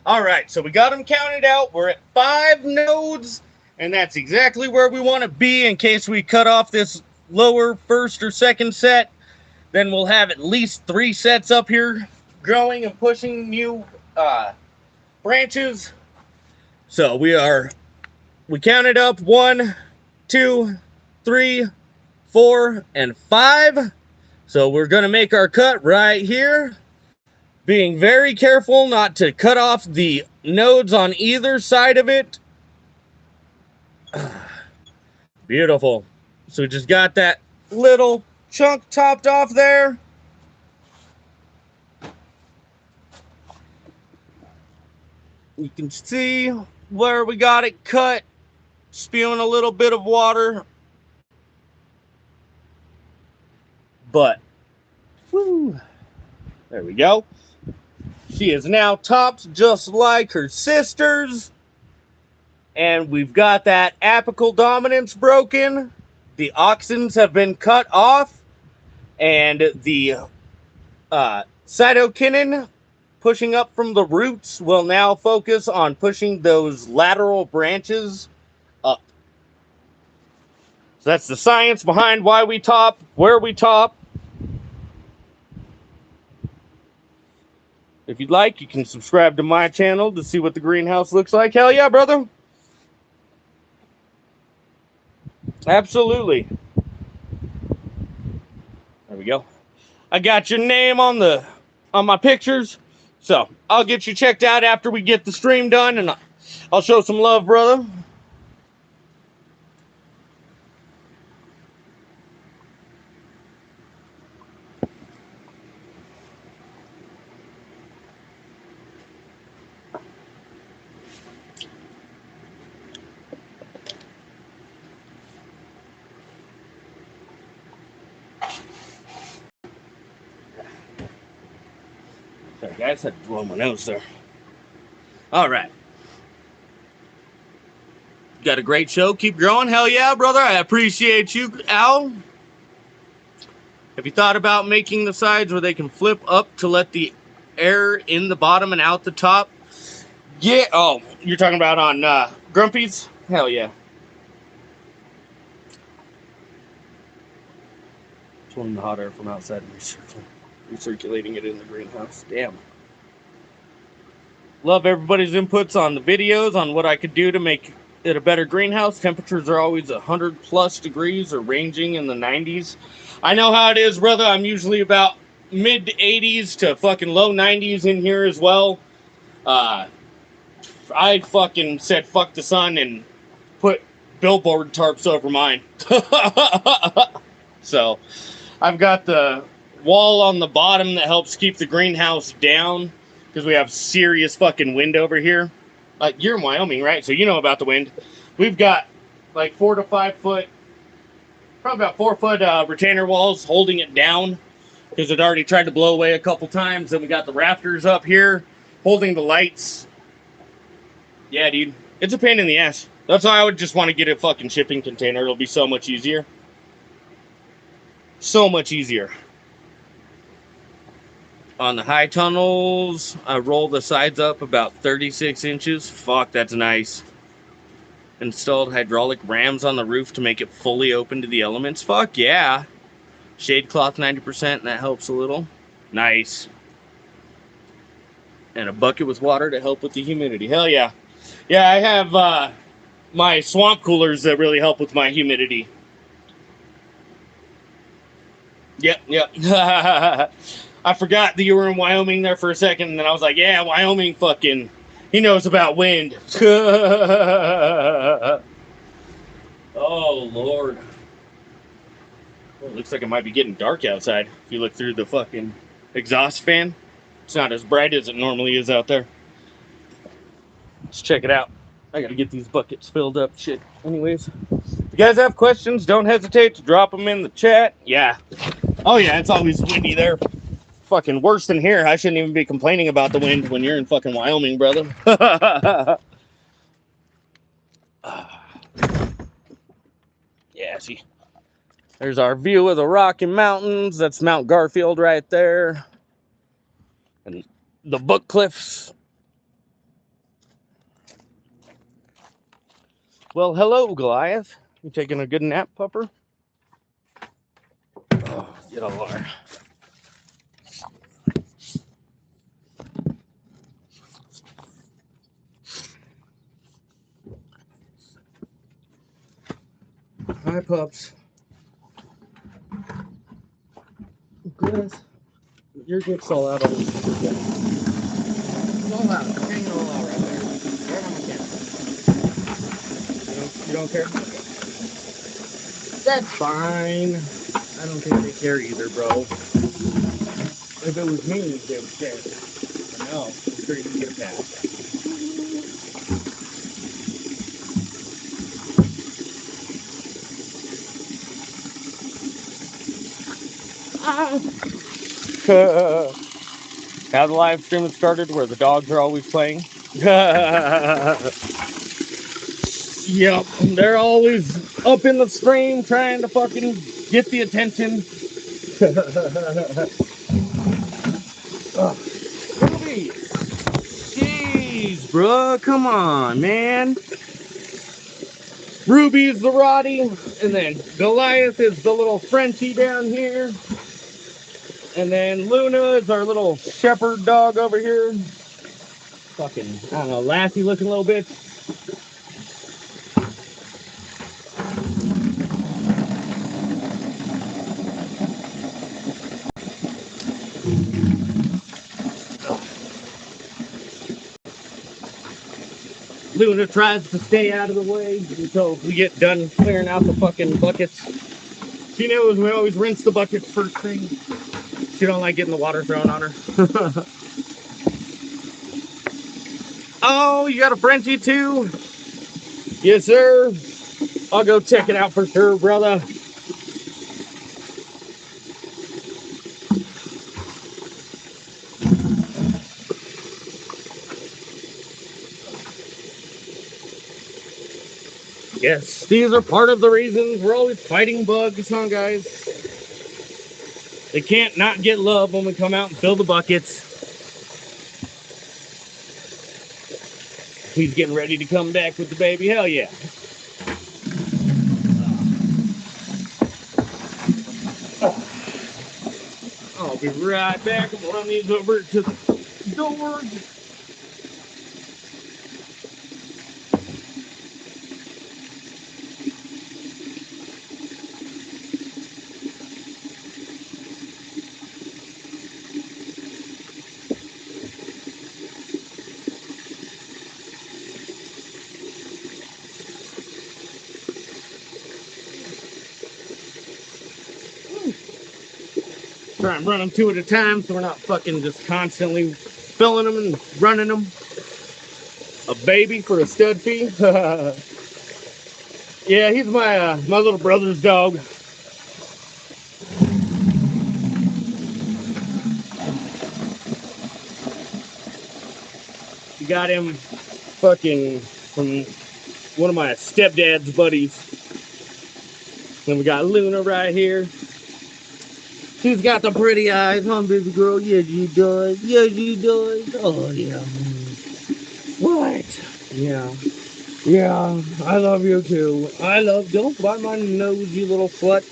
All right, so we got them counted out. We're at 5 nodes, and that's exactly where we want to be in case we cut off this lower first or second set. Then we'll have at least 3 sets up here growing and pushing new branches. So we counted up 1, 2, 3, 4, and 5. So we're going to make our cut right here. Being very careful not to cut off the nodes on either side of it. Beautiful. So we just got that little chunk topped off there. You can see where we got it cut, spewing a little bit of water. But, whoo, there we go. She is now topped just like her sisters. And we've got that apical dominance broken. The auxins have been cut off. And the cytokinin pushing up from the roots will now focus on pushing those lateral branches up. So that's the science behind why we top, where we top. If you'd like, you can subscribe to my channel to see what the greenhouse looks like. Hell yeah, brother. Absolutely. There we go. I got your name on my pictures. So I'll get you checked out after we get the stream done, and I'll show some love, brother. Sorry, guys, I had to blow my nose there. All right. Got a great show. Keep growing. Hell yeah, brother. I appreciate you, Al. Have you thought about making the sides where they can flip up to let the air in the bottom and out the top? Yeah. Oh, you're talking about on Grumpy's? Hell yeah. Pulling the hot air from outside and recirculating it in the greenhouse. Damn. Love everybody's inputs on the videos on what I could do to make it a better greenhouse. Temperatures are always 100+ degrees or ranging in the 90s. I know how it is, brother. I'm usually about mid 80s to fucking low 90s in here as well. I fucking said fuck the sun and put billboard tarps over mine. So I've got the wall on the bottom that helps keep the greenhouse down because we have serious fucking wind over here. You're in Wyoming, right? So you know about the wind. We've got like 4 to 5 foot, probably about 4 foot retainer walls holding it down because it already tried to blow away a couple times. Then we got the rafters up here holding the lights. Yeah, dude. It's a pain in the ass. That's why I would just want to get a fucking shipping container. It'll be so much easier. So much easier. On the high tunnels, I roll the sides up about 36 inches. Fuck, that's nice. Installed hydraulic rams on the roof to make it fully open to the elements. Fuck yeah. Shade cloth 90%, and that helps a little. Nice. And a bucket with water to help with the humidity. Hell yeah. Yeah, I have my swamp coolers that really help with my humidity. Yep. I forgot that you were in Wyoming there for a second, and then I was like, yeah, Wyoming fucking, he knows about wind. Oh, Lord. Well, it looks like it might be getting dark outside if you look through the fucking exhaust fan. It's not as bright as it normally is out there. Let's check it out. I gotta get these buckets filled up. Shit. Anyways, if you guys have questions, don't hesitate to drop them in the chat. Yeah. Oh, yeah, it's always windy there. Fucking worse than here. I shouldn't even be complaining about the wind when you're in fucking Wyoming, brother. Yeah, see. There's our view of the Rocky Mountains. That's Mount Garfield right there. And the Book Cliffs. Well, hello, Goliath. You taking a good nap, pupper? Oh, get all our... Hi, pups. Goodness. Your dick's all out on the It's all out. It's hanging all out right there. Right on the camera. You don't care? That's fine. I don't think they care either, bro. If it was me, they would care. But no, I'm sure you can get a pass. Now the live stream has started where the dogs are always playing. Yep, they're always up in the stream trying to fucking get the attention. Ruby, Ruby's, bro. Come on, man. Ruby's the Roddy, and then Goliath is the little Frenchie down here. And then Luna is our little shepherd dog over here. Fucking, I don't know, lassie looking little bitch. Luna tries to stay out of the way until we get done clearing out the fucking buckets. She knows we always rinse the buckets first thing. She don't like getting the water thrown on her. Oh, you got a Frenchie too? Yes, sir. I'll go check it out for sure, brother. Yes, these are part of the reasons we're always fighting bugs, huh, guys? They can't not get love when we come out and fill the buckets. He's getting ready to come back with the baby. Hell yeah. I'll be right back. I'm gonna run these over to the door. Try and run them two at a time so we're not fucking just constantly filling them and running them. A baby for a stud fee. Yeah, he's my little brother's dog. We got him fucking from one of my stepdad's buddies. Then we got Luna right here. She's got the pretty eyes, huh, baby girl? Yes, she does. Yes, she does. Oh, yeah. What? Yeah. Yeah, I love you too. Don't bite my nose, you little slut.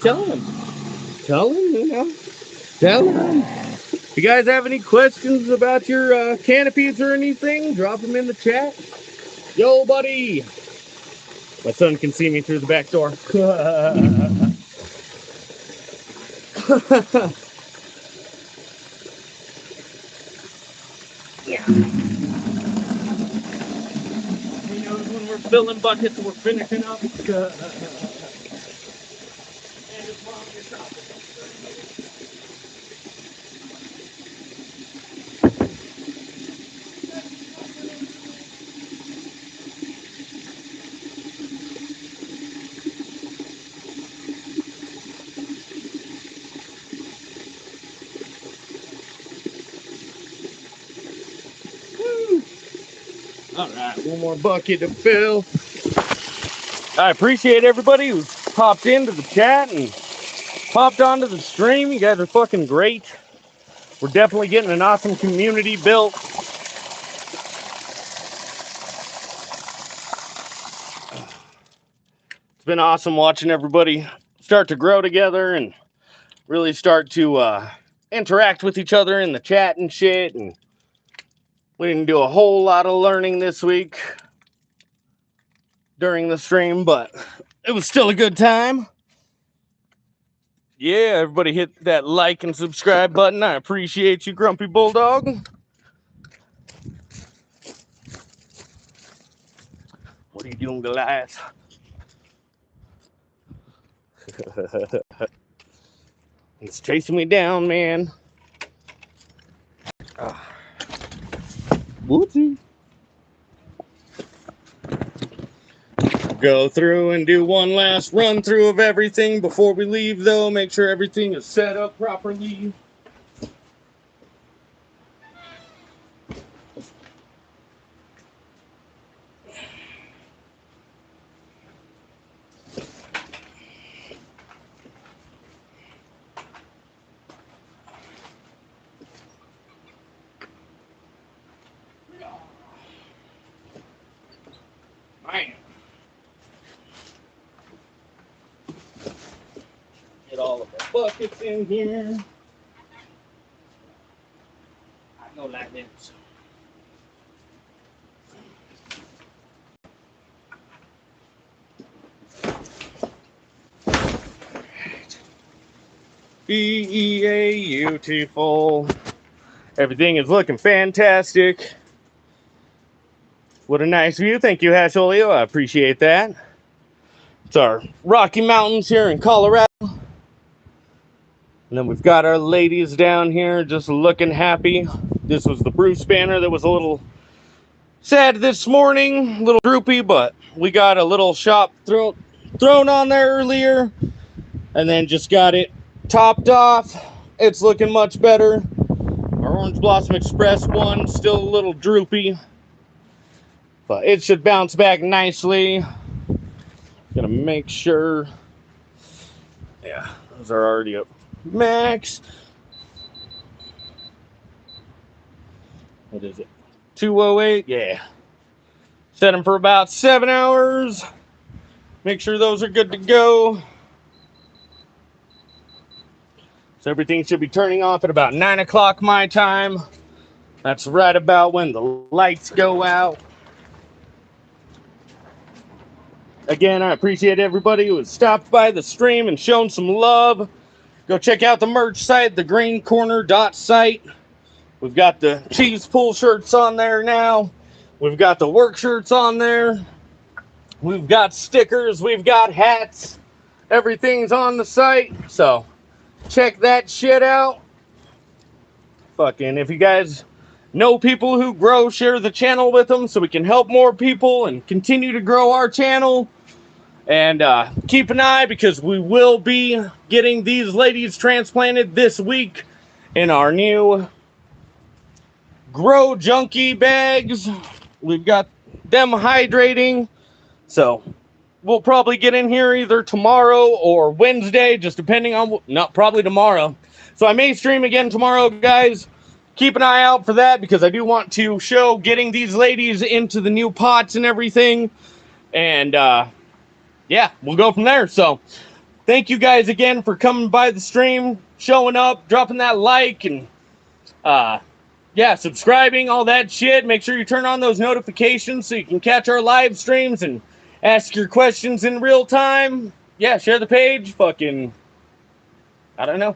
Tell him. Tell him, you know. Tell him. If you guys have any questions about your canopies or anything, drop them in the chat. Yo, buddy. My son can see me through the back door. Yeah. He knows when we're filling buckets, we're finishing up. And his mom gets out. All right, one more bucket to fill. I appreciate everybody who popped into the chat and popped onto the stream. You guys are fucking great. We're definitely getting an awesome community built. It's been awesome watching everybody start to grow together and really start to interact with each other in the chat and shit. And we didn't do a whole lot of learning this week during the stream, but it was still a good time. Yeah, everybody hit that like and subscribe button. I appreciate you, Grumpy Bulldog. What are you doing, Goliath? It's chasing me down, man. Whoopsie. Go through and do one last run through of everything before we leave, though. Make sure everything is set up properly. Bam. Get all of our buckets in here. I go like this. Beautiful. Everything is looking fantastic. What a nice view. Thank you, Hasholio. I appreciate that. It's our Rocky Mountains here in Colorado. And then we've got our ladies down here just looking happy. This was the Bruce banner that was a little sad this morning, a little droopy, but we got a little shop thrown on there earlier and then just got it topped off. It's looking much better. Our Orange Blossom Express one still a little droopy, but it should bounce back nicely. Gonna make sure. Yeah, those are already up max. What is it? 208. Yeah. Set them for about 7 hours. Make sure those are good to go. So everything should be turning off at about 9 o'clock my time. That's right about when the lights go out. Again, I appreciate everybody who has stopped by the stream and shown some love. Go check out the merch site, thegreencorner.site. We've got the cheese pull shirts on there now. We've got the work shirts on there. We've got stickers. We've got hats. Everything's on the site. So check that shit out. Fucking, if you guys know people who grow, share the channel with them so we can help more people and continue to grow our channel. And keep an eye, because we will be getting these ladies transplanted this week in our new Grow Junky bags. We've got them hydrating. So we'll probably get in here either tomorrow or Wednesday, just depending on, not probably tomorrow. So I may stream again tomorrow, guys. Keep an eye out for that, because I do want to show getting these ladies into the new pots and everything. And yeah, we'll go from there. So thank you guys again for coming by the stream, showing up, dropping that like, and yeah, subscribing, all that shit. Make sure you turn on those notifications so you can catch our live streams and ask your questions in real time. Yeah, share the page. Fucking, I don't know.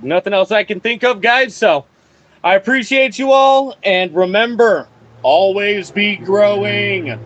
Nothing else I can think of, guys. So I appreciate you all. And remember, always be growing.